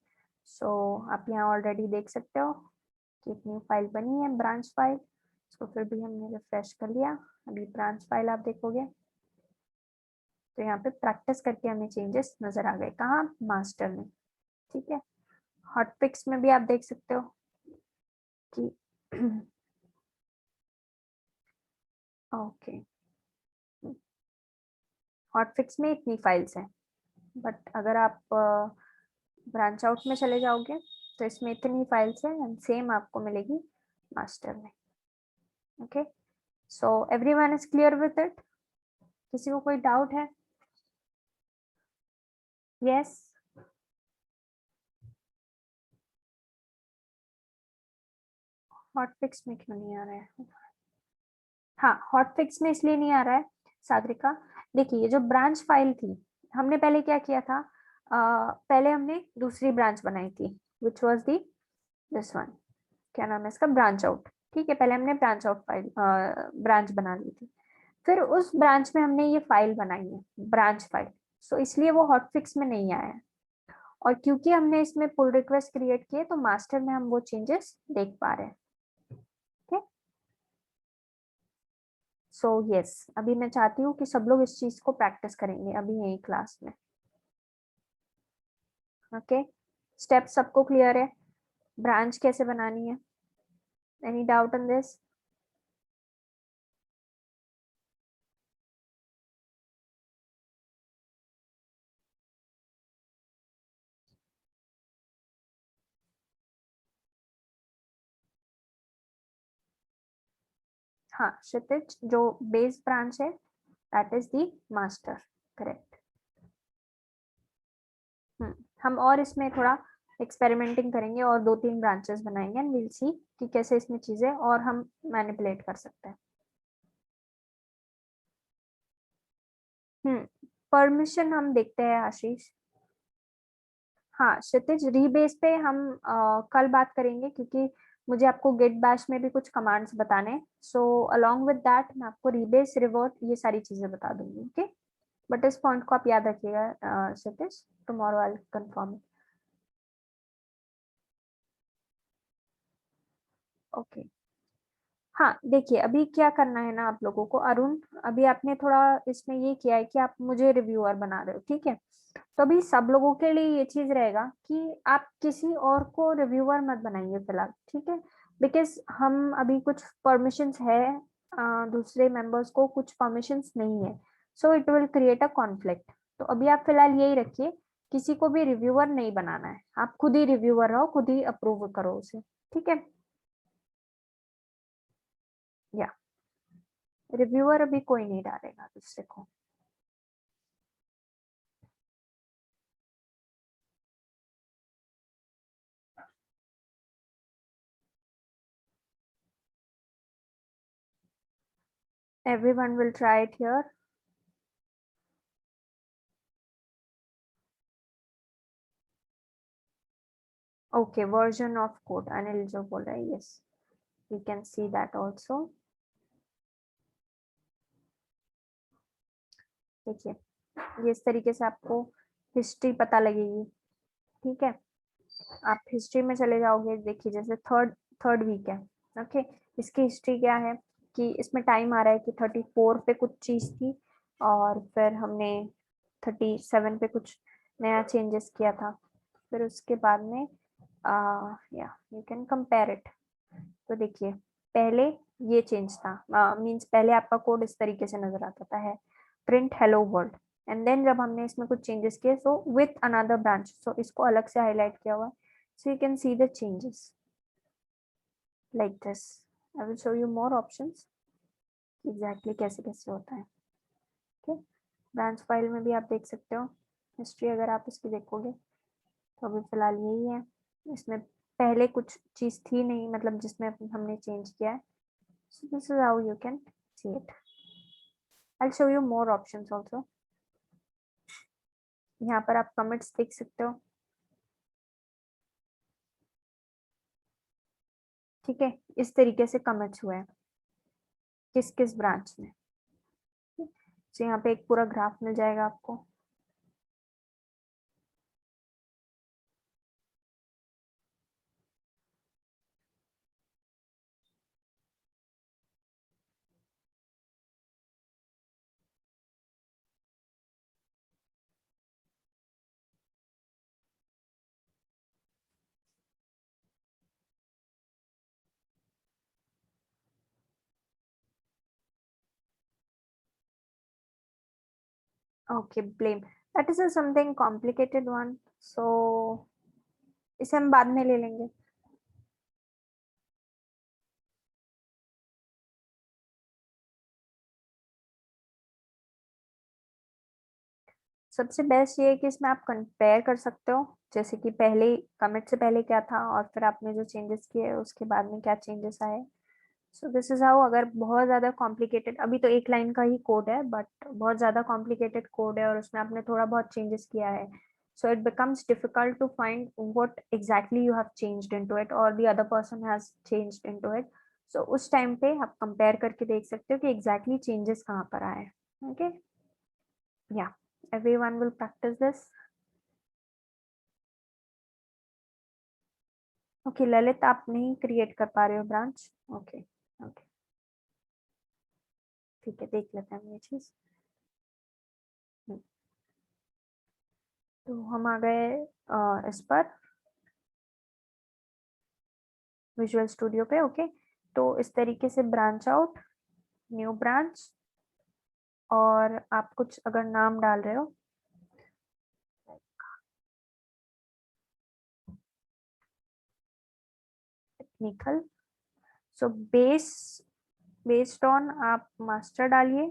सो आप यहाँ ऑलरेडी देख सकते हो कि एक न्यू फाइल बनी है ब्रांच फाइल। इसको फिर भी हमने रिफ्रेश कर लिया। अभी ब्रांच फाइल आप देखोगे तो यहाँ पे प्रैक्टिस करके हमें चेंजेस नजर आ गए, कहाँ, मास्टर में। ठीक है, हॉटफिक्स में भी आप देख सकते हो कि ओके, हॉटफिक्स में इतनी फाइल्स हैं, बट अगर आप ब्रांच आउट में चले जाओगे तो इसमें इतनी फाइल्स हैं, एंड सेम आपको मिलेगी मास्टर में। Okay, so everyone is clear with it? किसी को कोई डाउट है? यस? हॉटफिक्स में क्यों नहीं आ रहा है? हाँ, हॉटफिक्स में इसलिए नहीं आ रहा है सागरिका, देखिए ये जो ब्रांच फाइल थी, हमने पहले क्या किया था, पहले हमने दूसरी ब्रांच बनाई थी, which was the this one, क्या नाम है इसका, ब्रांच आउट। ठीक है, पहले हमने ब्रांच आउट फाइल ब्रांच बना ली थी, फिर उस ब्रांच में हमने ये फाइल बनाई है, ब्रांच फाइल, सो इसलिए वो हॉटफिक्स में नहीं आया है। और क्योंकि हमने इसमें पुल रिक्वेस्ट क्रिएट किए तो मास्टर में हम वो चेंजेस देख पा रहे हैं। ठीक, सो यस, अभी मैं चाहती हूँ कि सब लोग इस चीज को प्रैक्टिस करेंगे अभी यही क्लास में। ओके, स्टेप सबको क्लियर है, ब्रांच कैसे बनानी है? Any doubt on this? हाँ क्षितिज, जो बेस ब्रांच है that is the master, correct. हम और इसमें थोड़ा एक्सपेरिमेंटिंग करेंगे और 2-3 ब्रांचेस बनाएंगे, एंड विल सी कि कैसे इसमें चीजें और हम मैनिपुलेट कर सकते हैं। परमिशन हम देखते हैं आशीष। हाँ क्षितिज, रीबेस पे हम कल बात करेंगे, क्योंकि मुझे आपको गेट बैश में भी कुछ कमांड्स बताने हैं, सो अलोंग विद दैट मैं आपको रीबेस, रिवर्ट, ये सारी चीजें बता दूंगी। ओके, बट इस पॉइंट को आप याद रखिएगा Kshitij, tomorrow I will confirm. Okay, हाँ देखिए अभी क्या करना है ना आप लोगों को, अरुण अभी आपने थोड़ा इसमें ये किया है कि आप मुझे रिव्यूअर बना रहे हो, ठीक है, तो अभी सब लोगों के लिए ये चीज रहेगा कि आप किसी और को रिव्यूअर मत बनाइए फिलहाल, ठीक है, बिकॉज हम अभी कुछ परमिशंस है, दूसरे मेंबर्स को कुछ परमिशंस नहीं है, so it will create a conflict. तो अभी आप फिलहाल यही रखिए, किसी को भी रिव्यूअर नहीं बनाना है, आप खुद ही रिव्यूअर रहो, खुद ही अप्रूव करो उसे, ठीक है, या रिव्यूअर अभी कोई नहीं डालेगा दूसरे को। Everyone will try it here. Okay, version of code Anil जो बोल रहा है, yes, we can see that also. देखिए ये इस तरीके से आपको हिस्ट्री पता लगेगी, ठीक है, आप हिस्ट्री में चले जाओगे, देखिए जैसे थर्ड थर्ड वीक है, ओके, इसकी हिस्ट्री क्या है कि इसमें टाइम आ रहा है कि 34 पे कुछ चीज थी, और फिर हमने 37 पे कुछ नया चेंजेस किया था, फिर उसके बाद में या यू कैन कंपेयर इट। तो देखिए पहले ये चेंज था, मींस पहले आपका कोड इस तरीके से नजर आता था, है print hello world, and then जब हमने इसमें कुछ चेंजेस किए, so with another branch, so इसको अलग से हाईलाइट किया हुआ है, so you can see the changes like this. I will show you more options exactly कैसे कैसे होता है। ठीक, ब्रांच फाइल में भी आप देख सकते हो हिस्ट्री, अगर आप इसकी देखोगे तो अभी फिलहाल यही है, इसमें पहले कुछ चीज थी नहीं, मतलब जिसमें हमने चेंज किया है, so this is how you can see it. I'll show you more options also. यहाँ पर आप कमेंट्स देख सकते हो, ठीक है, इस तरीके से कमेंट्स हुए हैं किस किस ब्रांच में, तो यहाँ पे एक पूरा ग्राफ मिल जाएगा आपको। Okay, blame, that is something complicated one, so इसे हम बाद में ले लेंगे. सबसे बेस्ट ये है कि इसमें आप कंपेयर कर सकते हो, जैसे कि पहले कमिट से पहले क्या था और फिर आपने जो चेंजेस किए उसके बाद में क्या चेंजेस आए. सो दिस इज हाउ. अगर बहुत ज्यादा कॉम्प्लिकेटेड, अभी तो एक लाइन का ही कोड है, बट बहुत ज्यादा कॉम्प्लिकेटेड कोड है और उसमें आपने थोड़ा बहुत चेंजेस किया है, so it becomes difficult to find what exactly you have changed into it or the other person has changed into it. So उस टाइम पे आप कंपेयर करके देख सकते हो कि exactly changes कहाँ पर आए. Okay, yeah, everyone will practice this. Okay, Lalit आप नहीं क्रिएट कर पा रहे हो ब्रांच. ओके, ओके, ठीक है, देख लेते हैं ये चीज. तो हम आ गए इस पर विजुअल स्टूडियो पे. ओके, तो इस तरीके से ब्रांच आउट, न्यू ब्रांच, और आप कुछ अगर नाम डाल रहे हो, टेक्निकल, सो बेस्ड ऑन आप मास्टर डालिए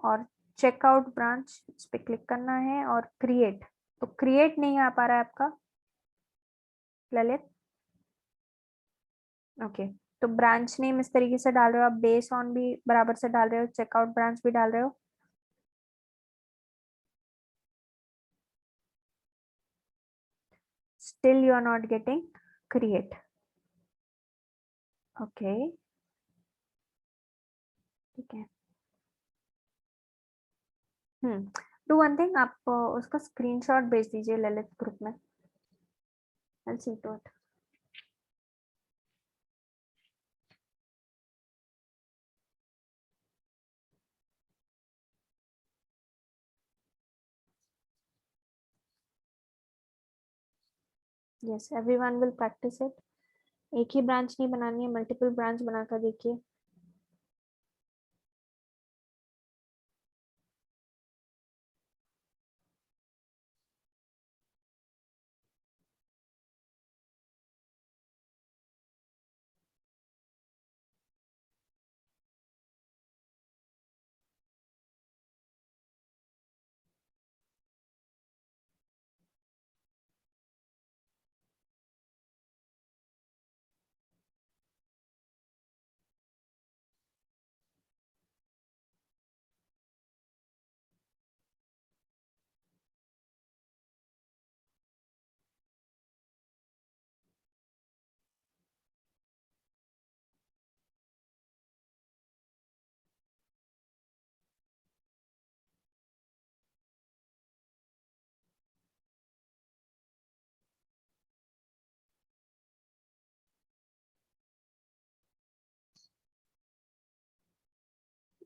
और चेकआउट ब्रांच इस पे क्लिक करना है और क्रिएट. तो क्रिएट नहीं आ पा रहा है आपका ललित. ओके, तो ब्रांच नेम इस तरीके से डाल रहे हो आप, बेस ऑन भी बराबर से डाल रहे हो, चेकआउट ब्रांच भी डाल रहे हो. Still you are not getting create. Okay, ठीक है. डू वन थिंग, आप उसका स्क्रीनशॉट भेज दीजिए ललित ग्रुप में. I'll see to it. Yes, everyone will practice it. एक ही ब्रांच नहीं बनानी है, मल्टीपल ब्रांच बनाकर देखिए.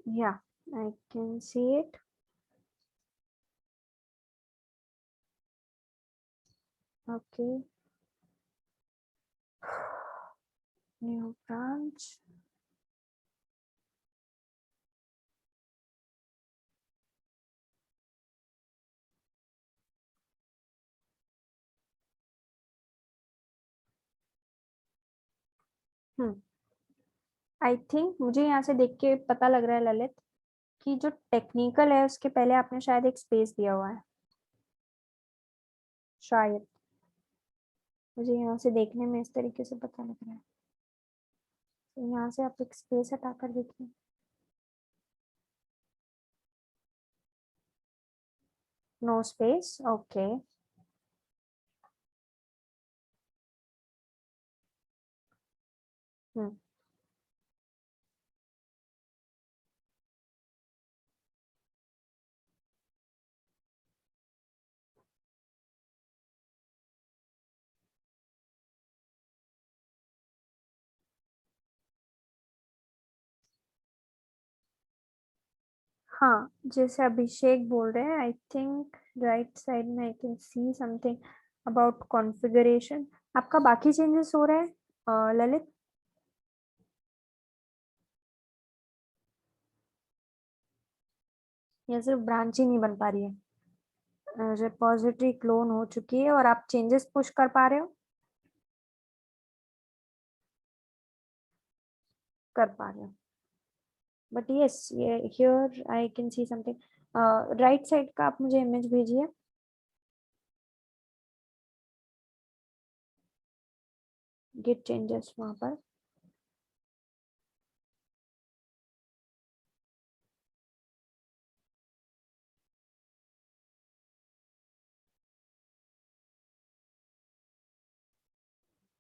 Yeah, I can see it. Okay. New branch. I think मुझे यहाँ से देख के पता लग रहा है ललित कि जो टेक्निकल है उसके पहले आपने शायद एक स्पेस दिया हुआ है, शायद. मुझे यहाँ से देखने में इस तरीके से पता लग रहा है. तो यहाँ से आप एक स्पेस हटाकर देखिए. No space. ओके. हम्म हाँ, जैसे अभिषेक बोल रहे हैं, आई थिंक राइट साइड में आई can see something about configuration. आपका बाकी चेंजेस हो रहे हैं ललित. या सिर्फ ब्रांच ही नहीं बन पा रही है? रिपोजिटरी क्लोन हो चुकी है और आप चेंजेस पुश कर पा रहे हो? कर पा रहे हो, बट यस ये here I can see something. Right side का आप मुझे इमेज भेजिए, गिट चेंजेस वहां पर।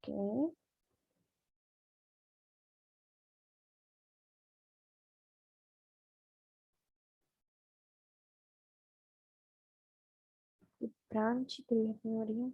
ओके, ब्रांच क्रिएट नहीं हो रही है।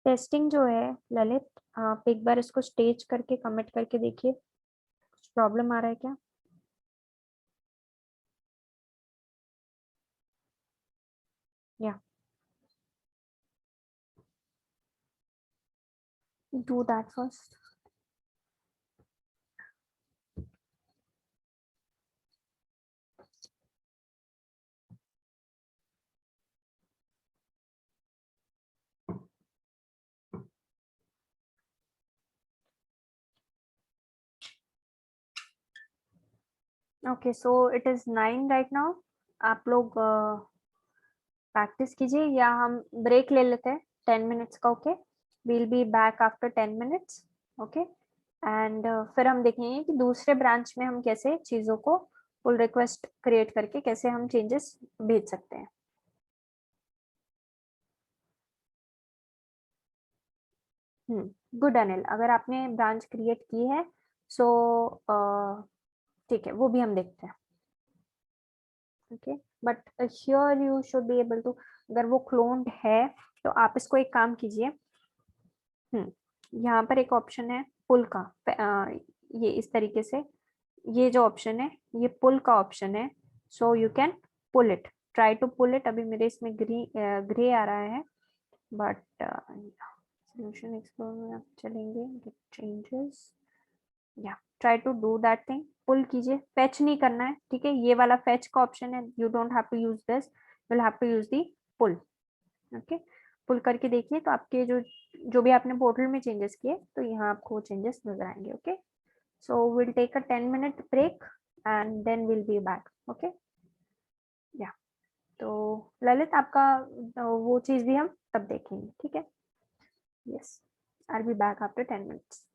टेस्टिंग जो है ललित, आप एक बार इसको स्टेज करके कमिट करके देखिए, कुछ प्रॉब्लम आ रहा है क्या? या do that first. Okay, so it is 9 right now. आप लोग प्रैक्टिस कीजिए या हम ब्रेक ले लेते हैं 10 मिनट्स का। Okay, we'll be back after 10 minutes. Okay, and फिर हम देखेंगे कि दूसरे ब्रांच में हम कैसे चीज़ों को पुल रिक्वेस्ट क्रिएट करके कैसे हम चेंजेस भेज सकते हैं। गुड अनिल, अगर आपने ब्रांच क्रिएट की है सो ठीक है, वो भी हम देखते हैं। Okay, but sure you should be able to, अगर वो क्लोन्ड है तो आप इसको एक काम कीजिए। यहाँ पर एक ऑप्शन है पुल का, ये इस तरीके से, ये जो ऑप्शन है ये पुल का ऑप्शन है। So you can pull it, try to pull it. अभी मेरे इसमें ग्रे आ रहा है, बट सॉल्यूशन एक्सप्लोर में आप चलेंगे, गेट चेंजेस, या try to do that thing, pull कीजिए। फेच नहीं करना है, ठीक है, ये वाला फेच का ऑप्शन है, you don't have to use this, you will have to use the pull. Okay, pull करके देखिए तो आपके जो जो भी आपने पोर्टल में चेंजेस किए तो यहाँ आपको चेंजेस नजर आएंगे। Okay, so will take a 10 minute break and then will be back. Okay, या तो ललित आपका वो चीज भी हम तब देखेंगे, ठीक है। Yes, I will be back after 10 minutes.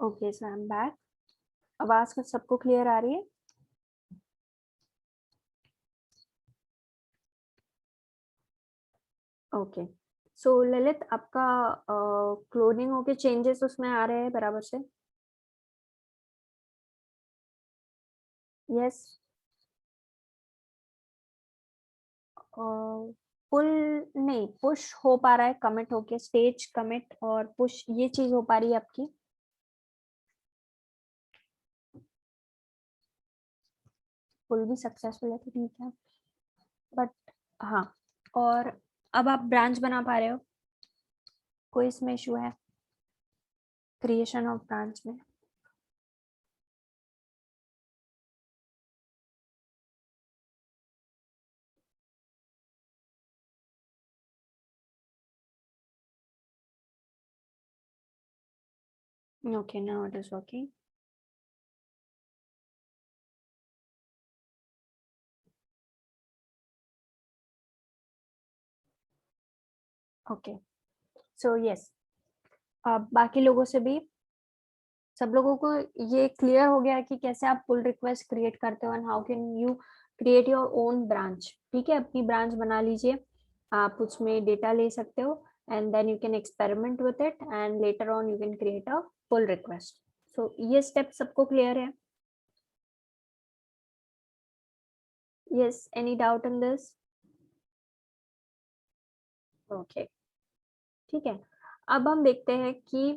Okay so I am back. आवाज का सबको क्लियर आ रही है? ओके सो ललित, आपका क्लोनिंग होके चेंजेस उसमें आ रहे हैं बराबर से? यस। पुल नहीं, पुश हो पा रहा है, कमिट होके स्टेज कमिट और पुश, ये चीज हो पा रही है आपकी? पुल भी सक्सेसफुल है तो ठीक है, बट हाँ। और अब आप ब्रांच बना पा रहे हो? कोई इसमें इशू है क्रिएशन ऑफ ब्रांच में? Okay, now it is working. Okay, so yes, अब बाकी लोगों से भी, सब लोगों को ये क्लियर हो गया कि कैसे आप पुल रिक्वेस्ट क्रिएट करते हो and how can you create your own branch. ठीक है, अपनी ब्रांच बना लीजिए, आप उसमें डेटा ले सकते हो and then you can experiment with it and later on you can create a pull request. So ये स्टेप सबको क्लियर है? Yes, any doubt in this? Okay, ठीक है। अब हम देखते हैं कि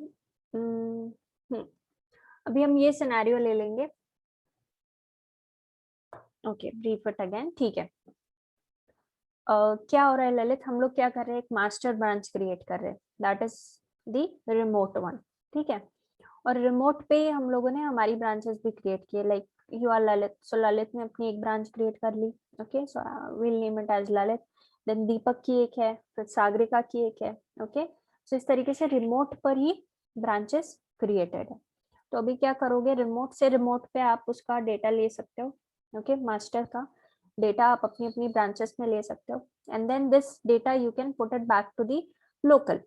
अभी हम ये सिनेरियो ले लेंगे। Okay, brief it again. ठीक है, क्या हो रहा है ललित, हम लोग क्या कर रहे हैं, एक मास्टर ब्रांच क्रिएट कर रहे हैं, that is the remote one. ठीक है, और रिमोट पे हम लोगों ने हमारी ब्रांचेस भी क्रिएट किए, like you are Lalit, so Lalit ने अपनी एक ब्रांच क्रिएट कर ली। Okay, so will name it as Lalit. Then Deepak की एक है, फिर सागरिका की एक है। ओके, सो इस तरीके से रिमोट पर ही ब्रांचेस क्रिएटेड है। तो अभी क्या करोगे, रिमोट से रिमोट पे आप उसका डेटा ले सकते हो। ओके, मास्टर का डेटा आप अपनी अपनी ब्रांचेस में ले सकते हो and then this data you can put it back to the local.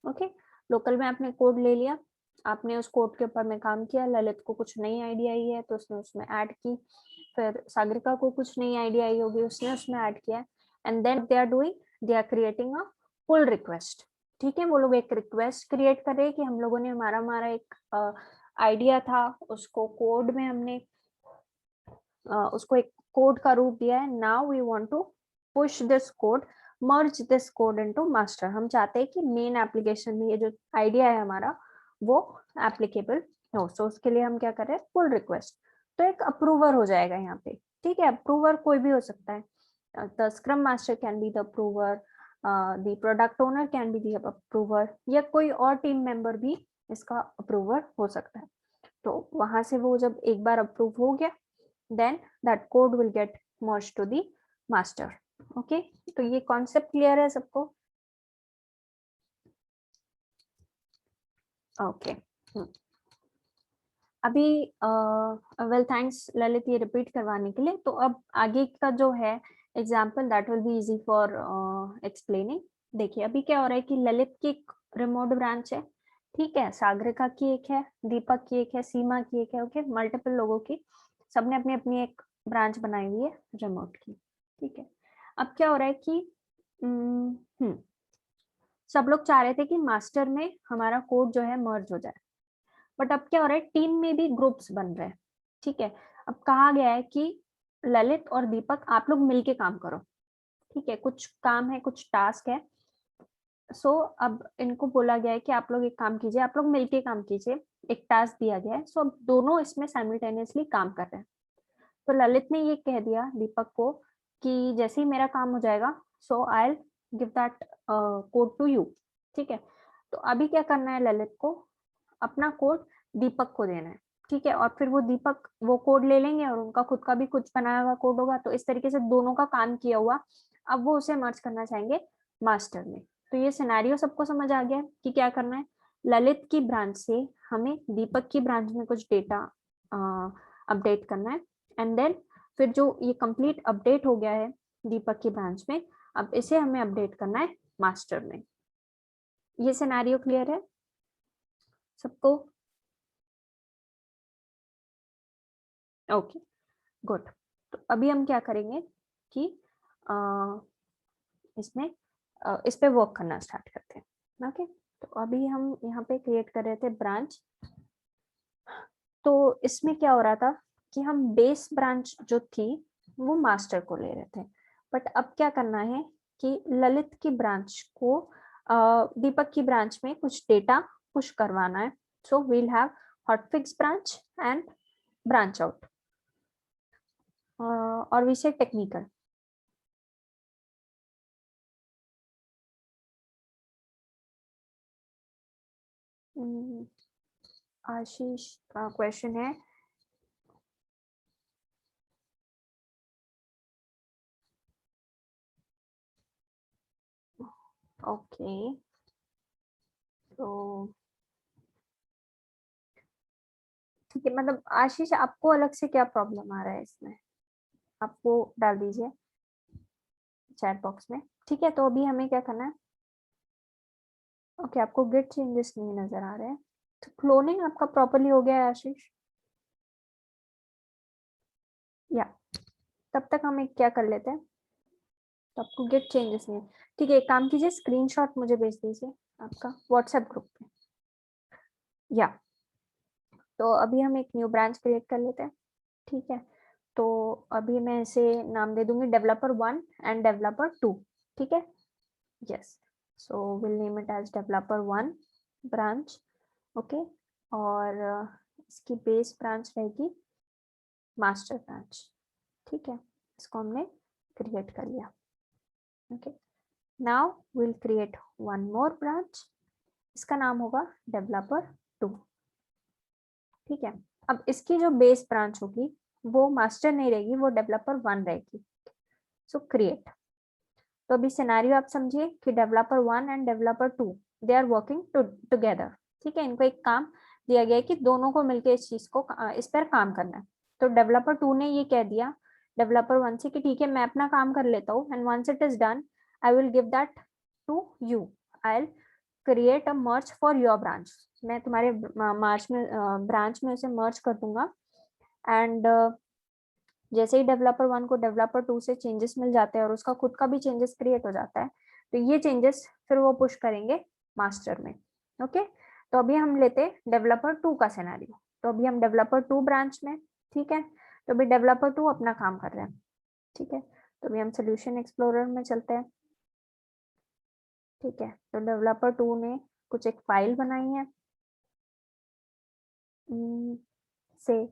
Okay, local में आपने कोड ले लिया, आपने उस कोड के ऊपर में काम किया, ललित को कुछ नई आइडिया आई है तो उसने उसमें ऐड की, फिर सागरिका को कुछ नई आइडिया आई होगी, उसने उसमें ऐड किया and then they are doing, they are creating a pull request. ठीक है, वो लोग एक रिक्वेस्ट क्रिएट कर रहे हैं कि हम लोगों ने हमारा हमारा एक आइडिया था, उसको कोड में हमने उसको एक कोड का रूप दिया है। Now we want to push this code, merge this code into master. हम चाहते हैं कि मेन एप्लीकेशन में ये जो आइडिया है हमारा वो एप्लीकेबल हो। सो उसके लिए हम क्या कर रहे हैं, पुल रिक्वेस्ट। तो एक अप्रूवर हो जाएगा यहाँ पे। ठीक है, अप्रूवर कोई भी हो सकता है, the scrum master can be the approver, the product owner can be the approver, या कोई और टीम मेंबर भी इसका अप्रूवर हो सकता है। तो वहां से वो जब एक बार अप्रूव हो गया, then that code will get merged to the master. Okay, तो ये कॉन्सेप्ट क्लियर है सबको? ओके, अभी वेल थैंक्स ललित ये रिपीट करवाने के लिए। तो अब आगे का जो है example that will be easy for explaining. देखिए अभी क्या हो रहा है कि ललित की एक रिमोट ब्रांच है, ठीक है, सागरिका की एक है, दीपक की एक है, सीमा की एक है। ओके, मल्टीपल लोगों की, सबने अपनी अपनी एक ब्रांच बनाई हुई है रिमोट की। ठीक है, अब क्या हो रहा है कि सब लोग चाह रहे थे कि मास्टर में हमारा कोड जो है मर्ज हो जाए, बट अब क्या हो रहा है, टीम में भी ग्रुप्स बन रहे हैं। ठीक है, अब कहा गया है कि ललित और दीपक आप लोग मिलके काम करो। ठीक है, कुछ काम है, कुछ टास्क है। सो अब इनको बोला गया है कि आप लोग एक काम कीजिए, आप लोग मिलके काम कीजिए, एक टास्क दिया गया है। सो अब दोनों इसमें साइमल्टेनियसली काम कर रहे हैं। तो ललित ने ये कह दिया दीपक को कि जैसे ही मेरा काम हो जाएगा, so I give that code to you. ठीक है, तो अभी क्या करना है, ललित को अपना कोड दीपक को देना है। ठीक है, और फिर वो दीपक वो कोड ले लेंगे और उनका खुद का भी कुछ बनाया हुआ कोड होगा। तो इस तरीके से दोनों का काम किया हुआ अब वो उसे मर्ज करना चाहेंगे मास्टर में। तो ये सिनेरियो सबको समझ आ गया कि क्या करना है, ललित की ब्रांच से हमें दीपक की ब्रांच में कुछ डेटा अपडेट करना है एंड देन फिर जो ये कंप्लीट अपडेट हो गया है दीपक की ब्रांच में, अब इसे हमें अपडेट करना है मास्टर में। ये सिनेरियो क्लियर है सबको? Okay good. तो अभी हम क्या करेंगे कि इसमें इस पे वर्क करना स्टार्ट करते हैं। ओके तो अभी हम यहाँ पे क्रिएट कर रहे थे ब्रांच। तो इसमें क्या हो रहा था कि हम बेस ब्रांच जो थी वो मास्टर को ले रहे थे, बट अब क्या करना है कि ललित की ब्रांच को दीपक की ब्रांच में कुछ डेटा पुश करवाना है। So we'll have hotfix branch and branch out, और वी से टेक्निकल। आशीष का क्वेश्चन है ओके तो ठीक है, मतलब आशीष आपको अलग से क्या प्रॉब्लम आ रहा है इसमें, आपको डाल दीजिए चैट बॉक्स में। ठीक है तो अभी हमें क्या करना है, ओके आपको गिट चेंजेस नहीं नजर आ रहे हैं, तो क्लोनिंग आपका प्रॉपरली हो गया है आशीष या? तब तक हम एक क्या कर लेते हैं, तो आपको गिट चेंजेस नहीं है। ठीक है एक काम कीजिए, स्क्रीनशॉट मुझे भेज दीजिए आपका व्हाट्सएप ग्रुप पे या। तो अभी हम एक न्यू ब्रांच क्रिएट कर लेते हैं। ठीक है तो अभी मैं इसे नाम दे दूंगी developer1 एंड developer2। ठीक है yes, so will name it as developer1 branch. Okay और इसकी बेस ब्रांच रहेगी मास्टर ब्रांच। ठीक है इसको हमने क्रिएट कर लिया। Okay now will create one more branch, इसका नाम होगा developer2। ठीक है अब इसकी जो बेस ब्रांच होगी वो मास्टर नहीं रहेगी, वो developer1 रहेगी। So create. तो अभी सिनेरियो आप समझिए कि developer1 and developer2 they are working together. ठीक है इनको एक काम दिया गया है कि दोनों को मिलकर इस चीज को इस पर काम करना है। तो developer2 ने ये कह दिया developer1 से कि ठीक है मैं अपना काम कर लेता हूँ, and once it is done I will give that to you, I will create a merge for your branch. मैं तुम्हारे मार्च में ब्रांच में उसे मर्ज कर दूंगा, एंड जैसे ही developer1 को developer2 से चेंजेस मिल जाते हैं और उसका खुद का भी चेंजेस क्रिएट हो जाता है, तो ये चेंजेस फिर वो पुश करेंगे मास्टर में। ओके तो अभी हम लेते हैं developer2 का सिनेरियो। तो अभी हम developer2 ब्रांच में, ठीक है तो अभी developer2 अपना काम कर रहे हैं। ठीक है तो अभी हम सोल्यूशन एक्सप्लोरर में चलते हैं। ठीक है तो developer2 ने कुछ एक फाइल बनाई है से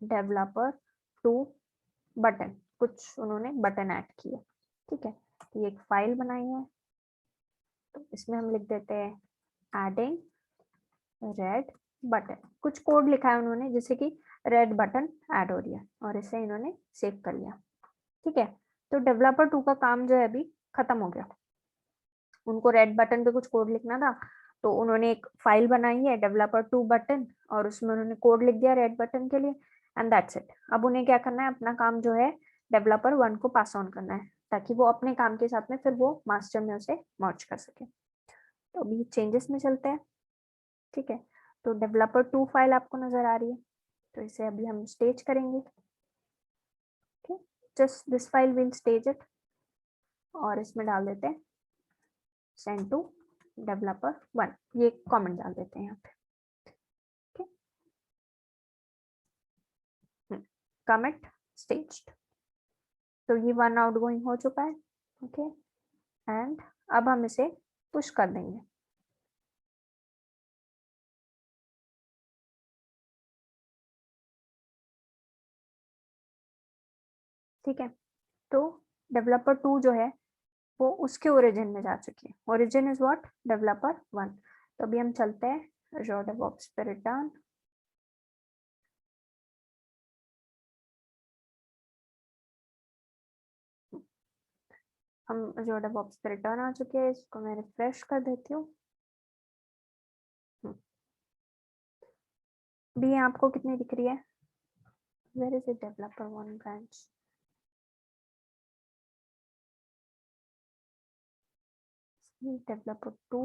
developer2 बटन, कुछ उन्होंने बटन ऐड किए। ठीक है ये एक फाइल बनाई है, तो इसमें हम लिख देते हैं एडिंग रेड बटन। कुछ कोड लिखा है उन्होंने जिससे कि रेड बटन ऐड हो रही है, और इसे इन्होंने सेव कर लिया। ठीक है तो developer2 का काम जो है अभी खत्म हो गया। उनको रेड बटन पे कुछ कोड लिखना था, तो उन्होंने एक फाइल बनाई है developer2 बटन, और उसमें उन्होंने कोड लिख दिया रेड बटन के लिए, एंड दैट्स इट। अब उन्हें क्या करना है, अपना काम जो है developer1 को पास ऑन करना है, ताकि वो अपने काम के साथ में फिर वो मास्टर में उसे मर्ज कर सके। तो अभी चेंजेस में चलते हैं। ठीक है तो developer2 फाइल आपको नजर आ रही है, तो इसे अभी हम स्टेज करेंगे। ठीक just this file will stage it, और इसमें डाल देते हैं सेंड टू developer1, ये कमेंट डाल देते हैं यहाँ पे। कमिट स्टेज्ड, तो ये वन आउटगोइंग हो चुका है। ओके एंड अब हम इसे पुश कर देंगे। ठीक है तो developer2 जो है वो उसके ओरिजिन में जा चुकी है। Origin is what, developer1। तो अभी हम चलते हैं azure DevOps पे रिटर्न। हम azure DevOps पे रिटर्न आ चुके हैं, इसको मैं रिफ्रेश कर देती हूँ। अभी ये आपको कितनी दिख रही है, where is it developer1 branch, developer2,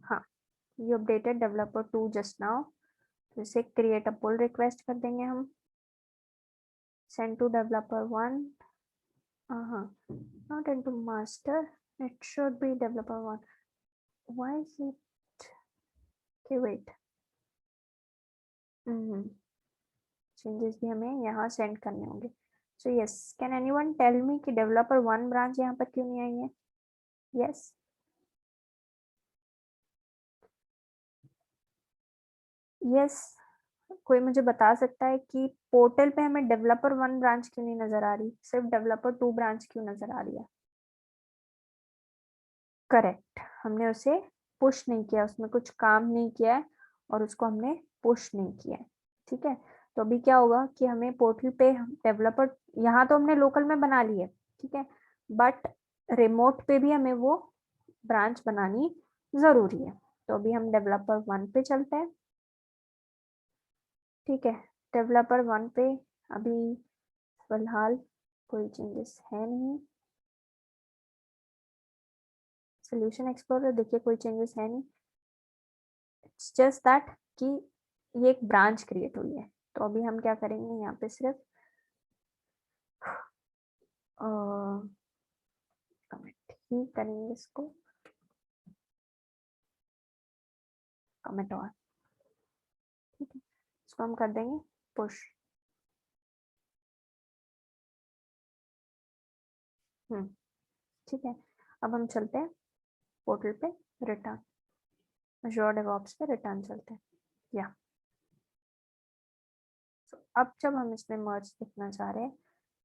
हाँ you updated developer2 just now, तो इसे क्रिएट अ पुल रिक्वेस्ट कर देंगे हम, send to developer 1, not into master, it should be developer 1. Why is it? Okay, wait. Changes भी हमें यहाँ send करने होंगे. So yes, can anyone tell me कि डेवलपर 1 ब्रांच यहाँ पर क्यों नहीं आई है? यस, यस, कोई मुझे बता सकता है कि पोर्टल पे हमें डेवलपर 1 ब्रांच क्यों नहीं नजर आ रही, सिर्फ डेवलपर 2 ब्रांच क्यों नजर आ रही है? करेक्ट, हमने उसे पुश नहीं किया, उसमें कुछ काम नहीं किया है और उसको हमने पुश नहीं किया है. ठीक है, तो अभी क्या होगा कि हमें पोर्टल पे डेवलपर, यहाँ तो हमने लोकल में बना ली है, ठीक है, बट रिमोट पे भी हमें वो ब्रांच बनानी जरूरी है. तो अभी हम डेवलपर 1 पे चलते हैं. ठीक है, डेवलपर 1 पे अभी फिलहाल कोई चेंजेस है नहीं. सोल्यूशन एक्सप्लोरर देखिए कोई चेंजेस है नहीं. इट्स जस्ट दैट कि ये एक ब्रांच क्रिएट हुई है. तो अभी हम क्या करेंगे, यहाँ पे सिर्फ कमेंट ही करेंगे इसको, कमेंट और, ठीक है, इसको हम कर देंगे पुश. ठीक है, अब हम चलते हैं पोर्टल पे रिटर्न, अज़ूर डेवऑप्स पे रिटर्न चलते हैं. या अब जब हम इसमें मर्ज लिखना चाह रहे हैं,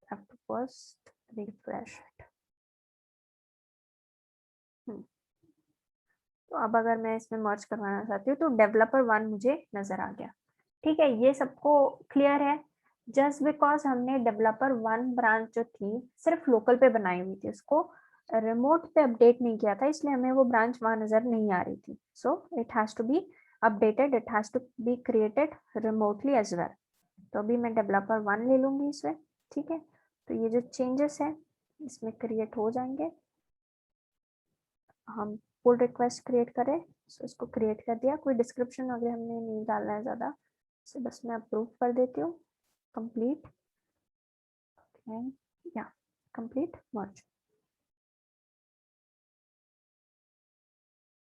have to first refresh it. तो अब अगर मैं इसमें मर्ज करवाना चाहती हूँ तो डेवलपर 1 मुझे नजर आ गया. ठीक है, ये सबको क्लियर है? जस्ट बिकॉज हमने डेवलपर 1 ब्रांच जो थी सिर्फ लोकल पे बनाई हुई थी, उसको रिमोट पे अपडेट नहीं किया था, इसलिए हमें वो ब्रांच वहां नजर नहीं आ रही थी. So it has to be updated, it has to be created remotely as well. तो अभी मैं डेवलपर 1 ले लूंगी इसमें. ठीक है, तो ये जो चेंजेस है इसमें क्रिएट हो जाएंगे. हम पुल रिक्वेस्ट क्रिएट करें, सो इसको क्रिएट कर दिया. कोई डिस्क्रिप्शन वगैरह हमने नहीं डालना है ज़्यादा, सो बस मैं अप्रूव कर देती हूँ. कंप्लीट या कंप्लीट मर्ज.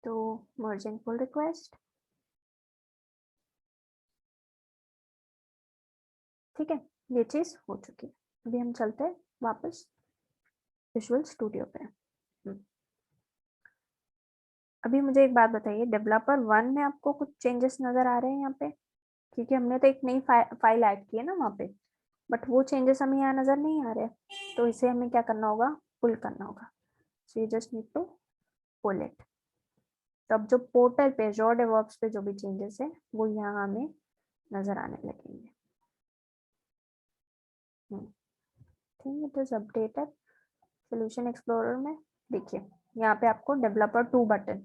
तो मर्जिंग पुल रिक्वेस्ट. ठीक है, ये चीज़ हो चुकी है. अभी हम चलते हैं वापस विजुअल स्टूडियो पे. अभी मुझे एक बात बताइए, डेवलपर 1 में आपको कुछ चेंजेस नजर आ रहे हैं यहाँ पे? क्योंकि हमने तो एक नई फाइल ऐड की है ना वहाँ पे, बट वो चेंजेस हमें यहाँ नजर नहीं आ रहे. तो इसे हमें क्या करना होगा, पुल करना होगा. So you just need to pull it. तो अब जो पोर्टल पे अज़ूर डेवऑप्स पे जो भी चेंजेस है वो यहाँ हमें नजर आने लगेंगे. Think it is updated. Solution explorer में देखिए, यहाँ पे आपको डेवलपर 2 बटन,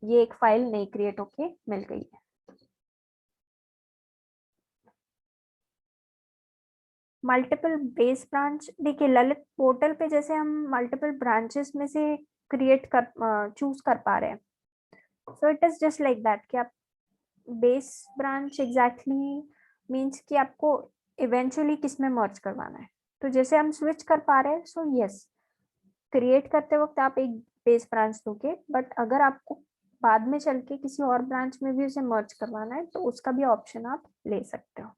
ये एक फाइल नई क्रिएट होके मिल गई है. मल्टीपल बेस ब्रांच, देखिए ललित पोर्टल पे जैसे हम मल्टीपल ब्रांचेस में से क्रिएट कर चूज कर पा रहे हैं. So it is just like that कि आप बेस ब्रांच एग्जैक्टली मीन्स कि आपको इवेंचुअली किस में मर्ज करवाना है. तो जैसे हम स्विच कर पा रहे हैं, सो यस, क्रिएट करते वक्त आप एक बेस ब्रांच दोगे, बट अगर आपको बाद में चल के किसी और ब्रांच में भी उसे मर्ज करवाना है तो उसका भी ऑप्शन आप ले सकते हो.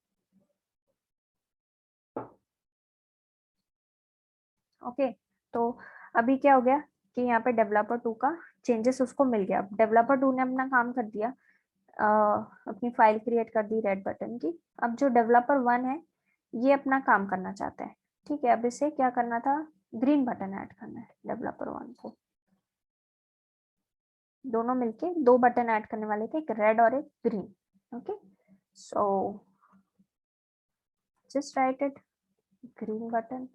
ओके, तो अभी क्या हो गया कि यहाँ पे डेवलपर 2 का चेंजेस उसको मिल गया. डेवलपर 2 ने अपना काम कर दिया, अपनी फाइल क्रिएट कर दी रेड बटन की. अब जो डेवलपर 1 है ये अपना काम करना चाहता है. ठीक है, अब इसे क्या करना था, ग्रीन बटन ऐड करना है डेवलपर 1 को. दोनों मिलके 2 बटन ऐड करने वाले थे, एक रेड और एक green. Okay, so just right it, green button.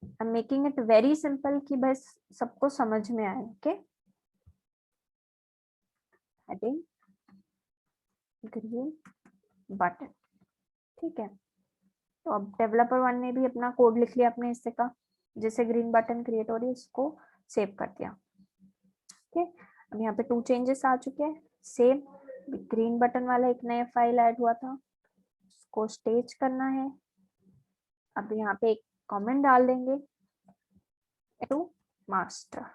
I am making it very simple कि बस सबको समझ में आए. Okay, heading green button. ठीक है, तो अब डेवलपर 1 ने भी अपना कोड लिख लिया अपने हिस्से का, जैसे ग्रीन बटन क्रिएट हो रही है उसको सेव कर दिया. ठीक है, अब यहाँ पे 2 चेंजेस आ चुके हैं. सेम ग्रीन बटन वाला एक नया फाइल ऐड हुआ था, इसको स्टेज करना है। अब यहाँ पे एक कमेंट डाल देंगे टू मास्टर।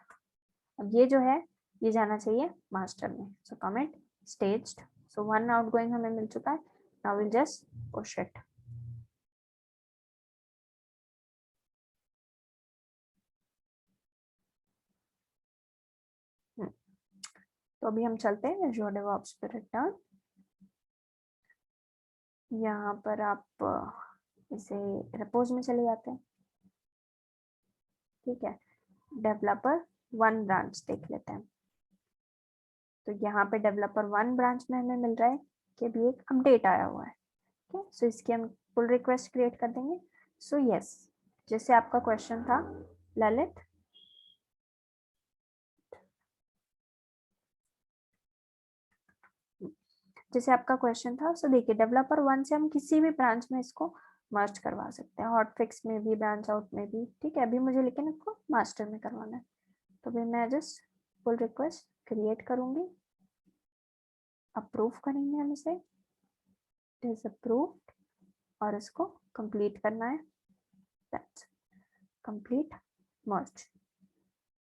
अब ये जो है ये जाना चाहिए मास्टर में। So commit staged. So 1 outgoing हमें मिल चुका है। Now will just push it. तो अभी हम चलते हैं Azure DevOps पे रिटर्न। यहाँ पर आप इसे रिपोज में चले जाते हैं। ठीक है, डेवलपर 1 ब्रांच देख लेते हैं। तो यहाँ पे डेवलपर 1 ब्रांच में हमें मिल रहा है कि अभी एक अपडेट आया हुआ है। ठीक है, सो इसकी हम पुल रिक्वेस्ट क्रिएट कर देंगे। सो यस, जैसे आपका क्वेश्चन था ललित, जैसे आपका क्वेश्चन था, सो देखिए डेवलपर 1 से हम किसी भी ब्रांच में इसको मर्ज करवा सकते हैं, हॉटफिक्स में भी, ब्रांच आउट में भी। ठीक है, अभी मुझे लेकिन इसको मास्टर में करवाना है। तो फिर मैं जस्ट पुल रिक्वेस्ट क्रिएट करूंगी, अप्रूव करेंगे हम इसे, इट इज अप्रूव्ड, और इसको कंप्लीट करना है। दैट्स कंप्लीट मर्ज।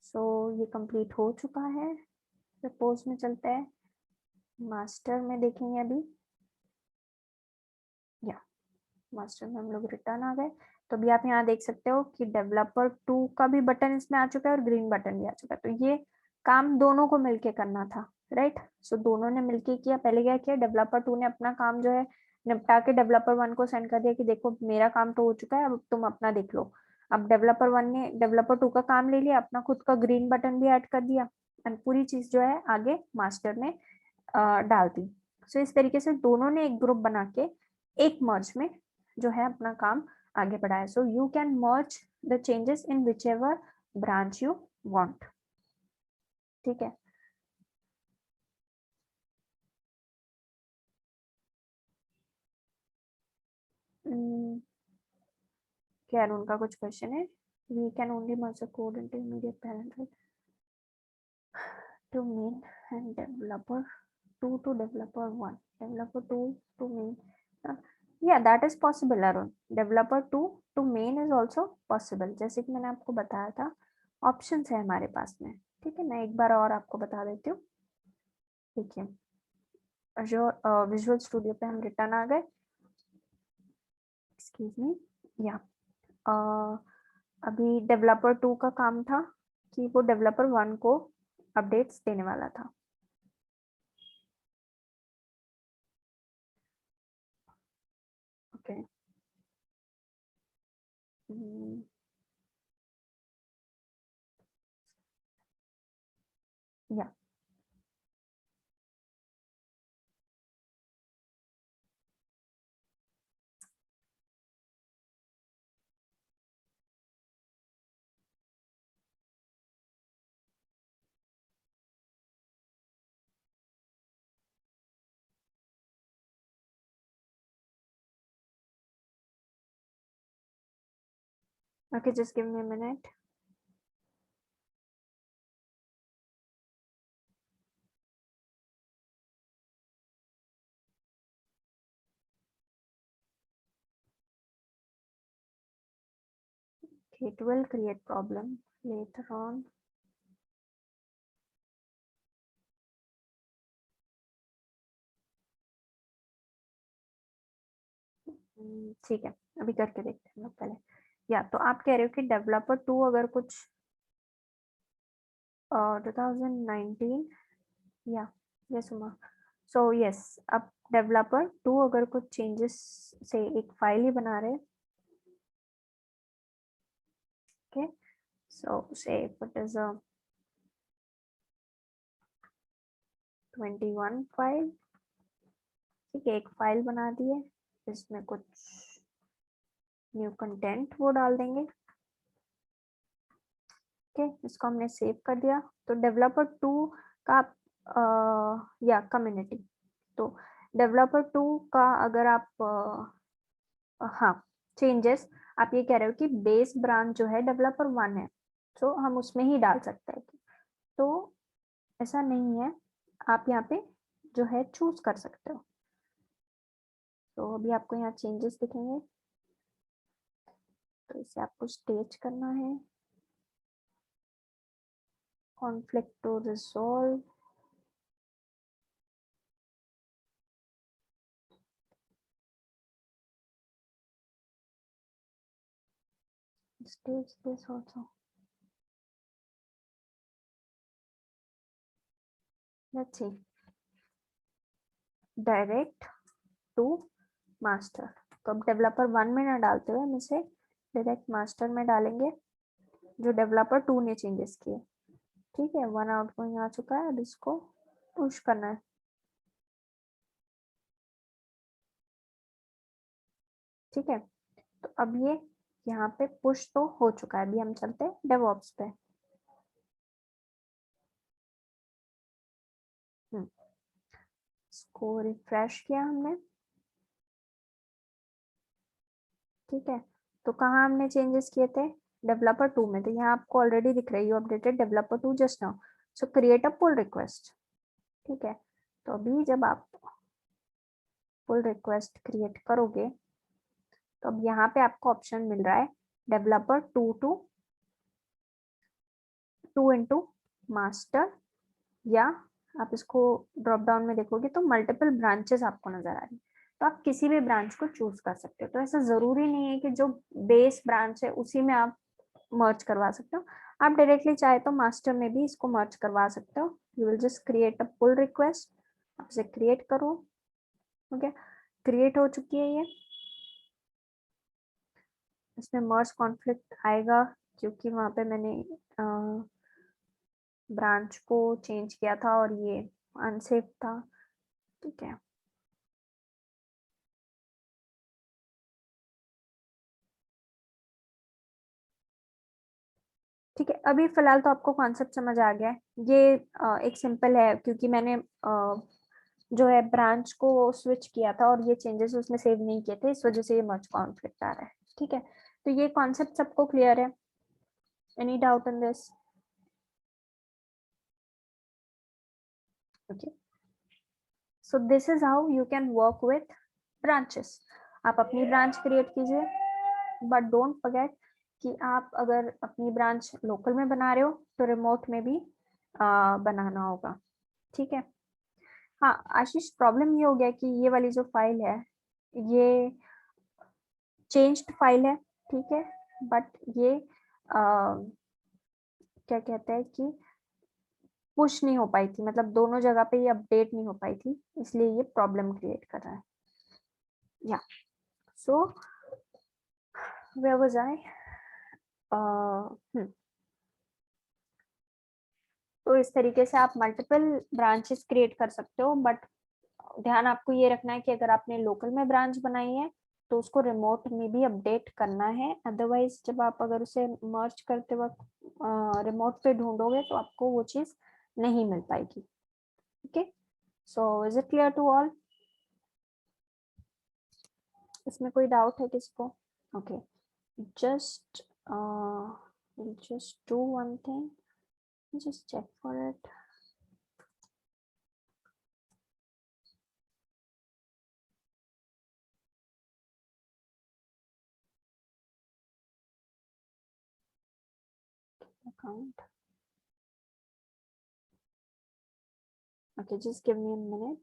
सो ये कंप्लीट हो चुका है। रिपोज में चलते हैं, मास्टर में देखेंगे अभी। या मास्टर में हम लोग रिटर्न आ गए। तो अभी आप यहाँ देख सकते हो कि डेवलपर 2 का भी बटन इसमें आ चुका है और ग्रीन बटन भी आ चुका है। तो ये काम दोनों को मिलके करना था, राइट। सो दोनों ने मिलके किया। पहले क्या किया, डेवलपर 2 ने अपना काम जो है निपटा के डेवलपर 1 को सेंड कर दिया कि देखो मेरा काम तो हो चुका है, अब तुम अपना देख लो। अब डेवलपर 1 ने डेवलपर 2 का काम ले लिया, अपना खुद का ग्रीन बटन भी ऐड कर दिया, एंड पूरी चीज जो है आगे मास्टर में डाल दी। सो इस तरीके से दोनों ने एक ग्रुप बना के एक मर्ज में जो है अपना काम आगे बढ़ाया। So you can merge the changes in whichever branch you want. ठीक है, क्या उनका कुछ क्वेश्चन है। We can only merge the code into immediate parent to main and developer 2 to developer 1, developer 2 to main. Yeah, that is possible Arun. Developer 2 to main is also possible, जैसे कि मैंने आपको बताया था, ऑप्शंस है हमारे पास में। ठीक है, मैं एक बार और आपको बता देती हूँ। ठीक है, जो विजुअल स्टूडियो पे हम रिटर्न आ गए। एक्सक्यूज मी, या अभी डेवलपर 2 का काम था कि वो डेवलपर 1 को अपडेट्स देने वाला था। ओके, या okay, just give me a minute. Okay, it will create problem later on. ठीक है, अभी करके देखते हैं लोग पहले। या तो आप कह रहे हो कि डेवलपर 2 अगर कुछ 2019, या यस उमा, सो यस, अब डेवलपर 2 अगर कुछ चेंजेस से एक फाइल ही बना रहे, ओके, सो से इट इज अ 21 फाइल। ठीक है, एक फाइल बना दी है, इसमें कुछ न्यू कंटेंट वो डाल देंगे। ओके, इसको हमने सेव कर दिया। तो डेवलपर 2 का या कम्युनिटी, तो डेवलपर 2 का अगर आप हाँ चेंजेस, आप ये कह रहे हो कि बेस ब्रांच जो है डेवलपर 1 है, तो हम उसमें ही डाल सकते हैं। तो ऐसा नहीं है, आप यहाँ पे जो है चूज कर सकते हो। तो अभी आपको यहाँ चेंजेस दिखेंगे, तो इसे आपको स्टेज करना है, conflict to resolve, stage this also. Let's see. Direct to master. तो अब डेवलपर 1 में ना डालते हुए हम इसे डायरेक्ट मास्टर में डालेंगे, जो डेवलपर 2 ने चेंजेस किए। ठीक है, 1 आउटगोइंग आ चुका है, अब इसको पुश करना है। ठीक है, तो अब ये यहाँ पे पुश तो हो चुका है, अभी हम चलते हैं डेवऑप्स पे। इसको रिफ्रेश किया हमने। ठीक है, तो कहाँ हमने चेंजेस किए थे, डेवलपर 2 में, तो यहाँ आपको ऑलरेडी दिख रही है updated developer 2 just now, so create a pull request. ठीक है, तो अभी जब आप पुल रिक्वेस्ट क्रिएट करोगे तो अब यहाँ पे आपको ऑप्शन मिल रहा है डेवलपर 2 इंटू मास्टर, या आप इसको ड्रॉप डाउन में देखोगे तो मल्टीपल ब्रांचेस आपको नजर आ रही है, तो आप किसी भी ब्रांच को चूज कर सकते हो। तो ऐसा जरूरी नहीं है कि जो बेस ब्रांच है उसी में आप मर्ज करवा सकते हो, आप डायरेक्टली चाहे तो मास्टर में भी इसको मर्ज करवा सकते हो। You will just create a pull request, आप इसे क्रिएट करो। ओके, क्रिएट हो चुकी है ये। इसमें मर्ज कॉन्फ्लिक्ट आएगा क्योंकि वहां पे मैंने ब्रांच को चेंज किया था और ये अनसेफ था। ठीक है, ठीक है, अभी फिलहाल तो आपको कॉन्सेप्ट समझ आ गया है। ये एक सिंपल है क्योंकि मैंने जो है ब्रांच को स्विच किया था और ये चेंजेस उसमें सेव नहीं किए थे, इस वजह से ये मर्ज कॉन्फ्लिक्ट आ रहा है। ठीक है, तो ये कॉन्सेप्ट सबको क्लियर है? Any doubt in this? Okay, so this is how you can work with branches. आप अपनी ब्रांच क्रिएट कीजिए, बट डोंट फॉरगेट कि आप अगर अपनी ब्रांच लोकल में बना रहे हो तो रिमोट में भी बनाना होगा। ठीक है, हाँ आशीष, प्रॉब्लम ये हो गया कि ये वाली जो फाइल है ये चेंज्ड फाइल है। ठीक है, बट ये क्या कहते हैं कि पुश नहीं हो पाई थी, मतलब दोनों जगह पे ये अपडेट नहीं हो पाई थी, इसलिए ये प्रॉब्लम क्रिएट कर रहा है। या सो वेयर वाज आई? तो इस तरीके से आप मल्टीपल ब्रांचेस क्रिएट कर सकते हो, बट ध्यान आपको ये रखना है कि अगर आपने लोकल में ब्रांच बनाई है तो उसको रिमोट में भी अपडेट करना है, अदरवाइज जब आप अगर उसे मर्ज करते वक्त रिमोट पे ढूंढोगे तो आपको वो चीज नहीं मिल पाएगी। Okay, so is it clear to all? इसमें कोई डाउट है किसको? Okay, just we'll just do one thing, just check for it. Account. Okay, just give me a minute.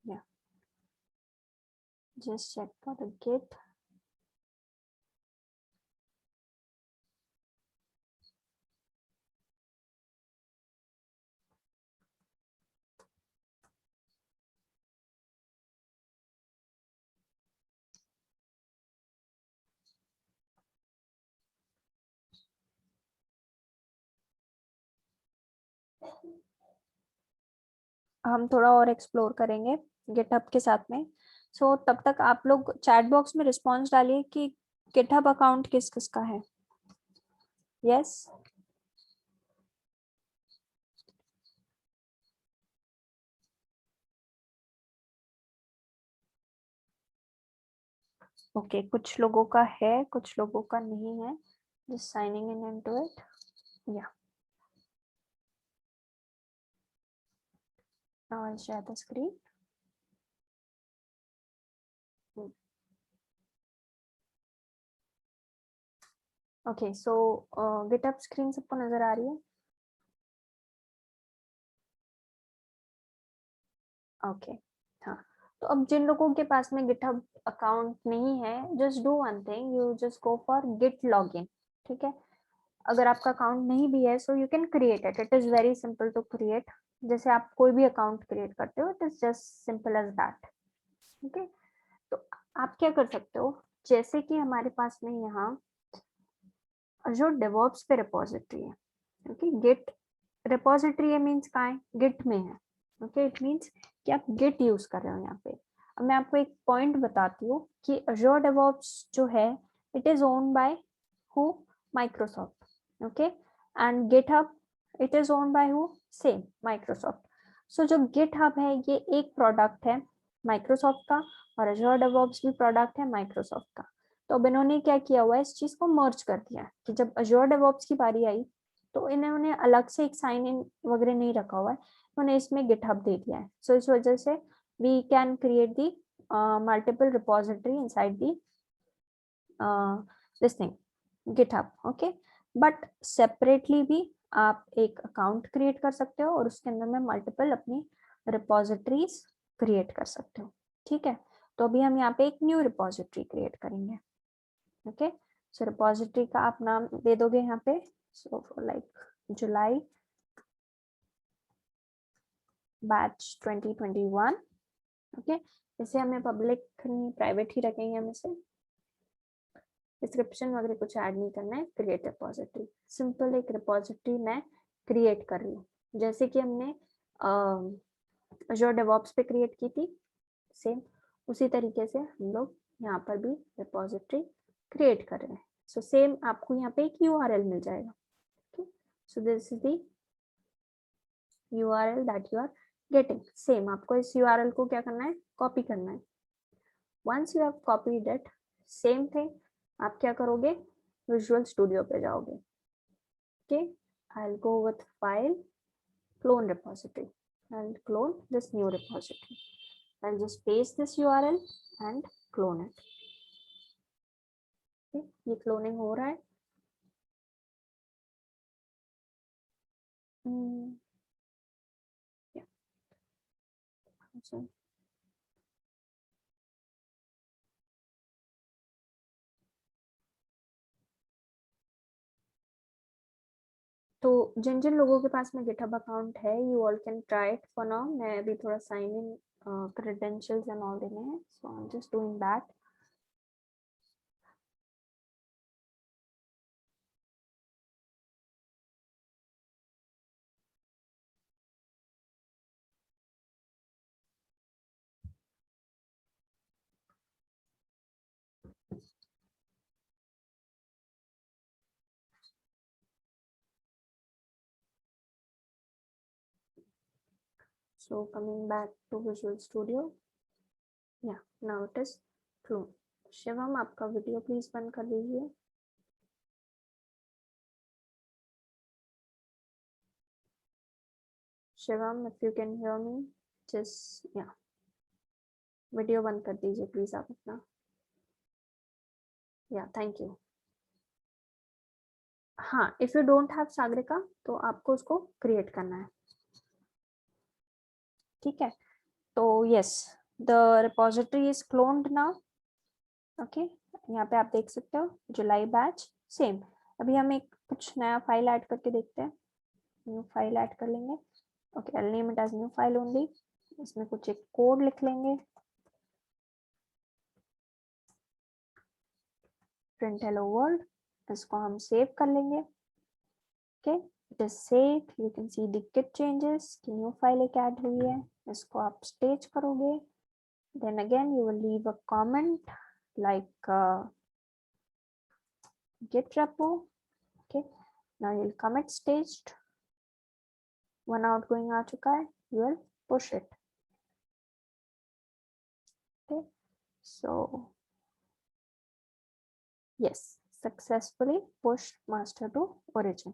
Yeah, just check for the git. हम थोड़ा और explore करेंगे GitHub के साथ में। सो तब तक आप लोग चैट बॉक्स में रिस्पॉन्स डालिए कि गिटहब अकाउंट किस किस का है। यस, ओके, कुछ लोगों का है कुछ लोगों का नहीं है, just signing in into it. या Now I'll share the screen. Okay so GitHub screen सबको नजर आ रही है? ओके हाँ, तो अब जिन लोगों के पास में गिटहब अकाउंट नहीं है, just do one thing, you just go for git login. ठीक है, अगर आपका अकाउंट नहीं भी है so you can create it, it is very simple to create. जैसे आप कोई भी अकाउंट क्रिएट करते हो, it is just simple as that. Okay, तो आप क्या कर सकते हो, जैसे कि हमारे पास में यहाँ जो डेवॉप्स पे रिपोजिटरी है, ओके गिट रिपोजिटरी है मीन्स कहाँ है, गिट में है। ओके, इट मीन्स कि आप गिट यूज कर रहे हो यहाँ पे। अब मैं आपको एक पॉइंट बताती हूँ कि Azure DevOps जो है, it is owned by who, Microsoft. Okay, and GitHub it is owned by who, same Microsoft. So जो गिटहब है ये एक प्रोडक्ट है माइक्रोसॉफ्ट का, और Azure DevOps भी प्रोडक्ट है माइक्रोसॉफ्ट का। तो अब इन्होंने क्या किया हुआ है, इस चीज को मर्ज कर दिया कि जब Azure DevOps की बारी आई तो इन्होंने अलग से एक साइन इन वगैरह नहीं रखा हुआ है, उन्होंने इसमें गिटहब दे दिया है। सो इस वजह से we can create the multiple repository inside the this thing GitHub. Okay, but separately भी आप एक अकाउंट क्रिएट कर सकते हो और उसके अंदर में मल्टीपल अपनी रिपोजिटरीज क्रिएट कर सकते हो। ठीक है, तो अभी हम यहाँ पे एक न्यू रिपोजिटरी क्रिएट करेंगे। ओके, सो रिपोजिटरी का आप नाम दे दोगे यहाँ पे, सो लाइक जुलाई बैच 2021। ओके, इसे हमें पब्लिक नहीं, प्राइवेट ही रखेंगे हम इसे। डिस्क्रिप्शन वगैरह कुछ ऐड नहीं करना है, क्रिएट रिपोजिटरी, सिंपल एक रिपोजिटरी मैं क्रिएट कर रही हूँ, जैसे कि हमने Azure DevOps पे क्रिएट की थी, सेम उसी तरीके से हम लोग यहाँ पर भी रिपोजिटरी क्रिएट कर रहे हैं। सो सेम आपको यहाँ पे एक URL मिल जाएगा। So this is the URL that you are getting. Same आपको इस URL को क्या करना है, कॉपी करना है। Once you have copied it, same thing आप क्या करोगे, विजुअल स्टूडियो पे जाओगे। Okay, I will go with file clone repository and clone this new repository. I'll just paste this URL and clone it. Okay, ये cloning हो रहा है। Yeah. So, तो जिन जिन लोगों के पास में GitHub अकाउंट है, you all can try it for now. मैं अभी थोड़ा sign in credentials and all देने हैं, so I am just doing that. So coming back to Visual Studio, yeah, now it is clone. Shivam, आपका video please बंद कर दीजिए। Shivam, if you can hear me, just yeah, video बंद कर दीजिए please आप अपना। या थैंक यू। हाँ, if you don't have Sagarika तो आपको उसको क्रिएट करना है। ठीक है, तो yes, the repository is cloned now. Okay, यहाँ पे आप देख सकते हो जुलाई बैच सेम। अभी हम एक कुछ नया फाइल ऐड करके देखते हैं, न्यू फाइल ऐड कर लेंगे। Okay, I name it as new file only. इसमें कुछ एक कोड लिख लेंगे, प्रिंट हेलो वर्ल्ड। इसको हम सेव कर लेंगे। Okay, it is save. You can see the git changes कि न्यू फाइल एक ऐड हुई है। इसको आप स्टेज करोगे, then again you will leave a comment like git repo. Okay, now you'll commit staged, one outgoing आ चुका है, you will push it. Okay, so yes, successfully pushed master to origin.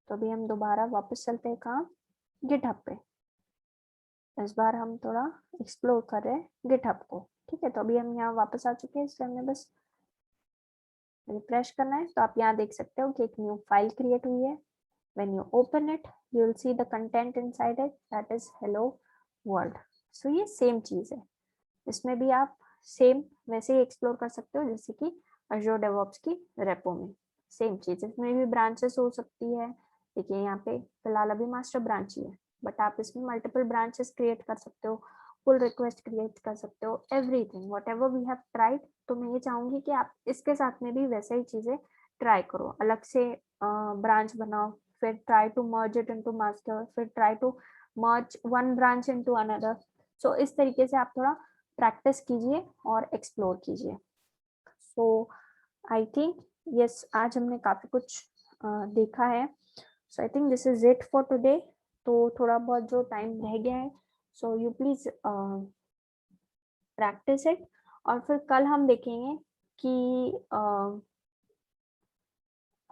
तो अभी हम दोबारा वापस चलते हैं कहाँ, GitHub पे। इस बार हम थोड़ा एक्सप्लोर कर रहे हैं गिटहब को। ठीक है, तो अभी हम यहाँ वापस आ चुके हैं, इसलिए हमने बस रिफ्रेश करना है। तो आप यहाँ देख सकते हो कि एक न्यू फाइल क्रिएट हुई है। When you open it, you will see the content inside it, that is hello world. So ये सेम चीज है, इसमें भी आप सेम वैसे ही एक्सप्लोर कर सकते हो जैसे कि Azure DevOps की रेपो में। सेम चीज, इसमें भी ब्रांचेस हो सकती है। देखिए यहाँ पे फिलहाल अभी मास्टर ब्रांच ही है, बट आप इसमें मल्टीपल ब्रांचेस क्रिएट कर सकते हो, पुल रिक्वेस्ट क्रिएट कर सकते हो, everything whatever we have tried. तो मैं ये चाहूंगी कि आप इसके साथ में भी वैसे ही चीजें ट्राई करो, अलग से ब्रांच बनाओ, फिर try to merge it into master, फिर try to merge one branch into another. So इस तरीके से आप थोड़ा प्रैक्टिस कीजिए और एक्सप्लोर कीजिए। सो आई थिंक यस, आज हमने काफी कुछ देखा है। So I think this is it for today. तो थोड़ा बहुत जो टाइम रह गया है, so you please practice it. और फिर कल हम देखेंगे कि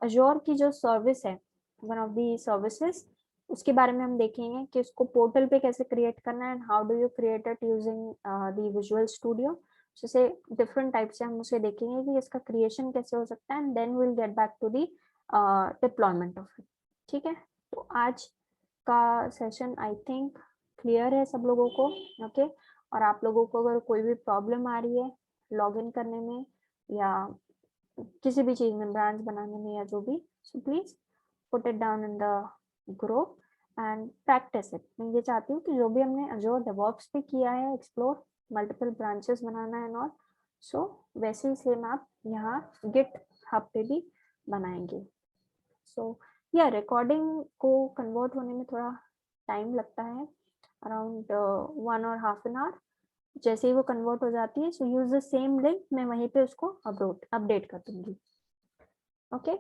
अजोर की जो सर्विस है, वन ऑफ दी सर्विसेज, उसके बारे में हम देखेंगे कि उसको पोर्टल पे कैसे क्रिएट करना है, and how do you create it using the visual studio. जैसे डिफरेंट टाइप से हम उसे देखेंगे कि इसका क्रिएशन कैसे हो सकता है, and then will get back to the deployment of it. ठीक है, तो आज का सेशन आई थिंक क्लियर है सब लोगों को। ओके, और आप लोगों को अगर कोई भी प्रॉब्लम आ रही है लॉग इन करने में या किसी भी चीज में, ब्रांच बनाने में या जो भी, so please put it down in the group and practice it. मैं ये चाहती हूँ कि जो भी हमने अजोर डेवऑप्स पे किया है एक्सप्लोर, मल्टीपल ब्रांचेस बनाना है और सो वैसे ही सेम आप यहाँ गिट हब पे भी बनाएंगे। सो या रिकॉर्डिंग को कन्वर्ट होने में थोड़ा टाइम लगता है, अराउंड 1.5 hour। जैसे ही वो कन्वर्ट हो जाती है, सो यूज द सेम लिंक, मैं वहीं पे उसको अपडेट कर दूंगी। ओके,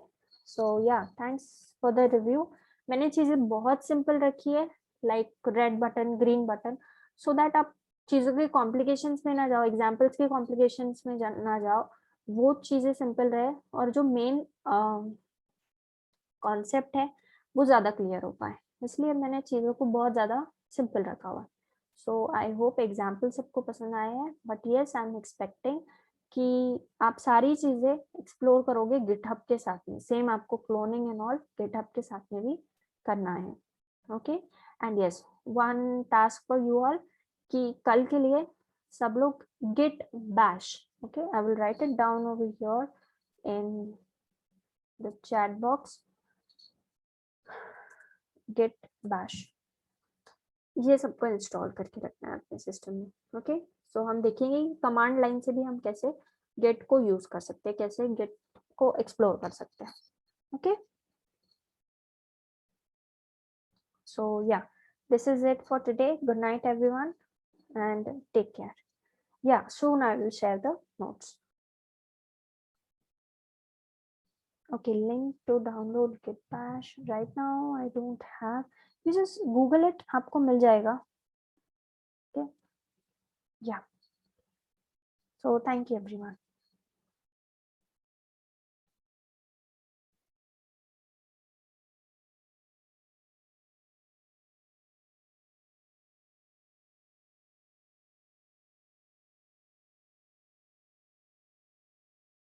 सो या थैंक्स फॉर द रिव्यू। मैंने चीजें बहुत सिंपल रखी है, like red button, green button, so that आप चीजों के कॉम्प्लिकेशंस में ना जाओ, एग्जाम्पल्स के कॉम्प्लिकेशंस में ना जाओ, वो चीजें सिंपल रहे और जो मेन कॉन्सेप्ट है वो ज्यादा क्लियर हो पाए, इसलिए मैंने चीजों को बहुत ज्यादा सिंपल रखा हुआ। सो आई होप एग्जाम्पल सबको पसंद आए हैं, but yes I am expecting कि आप सारी चीजें एक्सप्लोर करोगे गिटहब के साथ में, सेम आपको क्लोनिंग एंड ऑल गिटहब के साथ में भी करना है। Okay, and yes, one task for you all कि कल के लिए सब लोग git bash, okay, I will write it down over here in the chat box, git bash, ये सबको इंस्टॉल करके रखना है अपने सिस्टम में। ओके, सो हम देखेंगे कमांड लाइन से भी हम कैसे गेट को यूज कर सकते हैं, कैसे गेट को एक्सप्लोर कर सकते हैं। ओके, सो या this is it for today. Good night everyone and take care. Yeah, soon I will share the notes. Okay, link to download git bash right now I don't have, you just google it, आपको मिल जाएगा। Okay, yeah, so thank you everyone.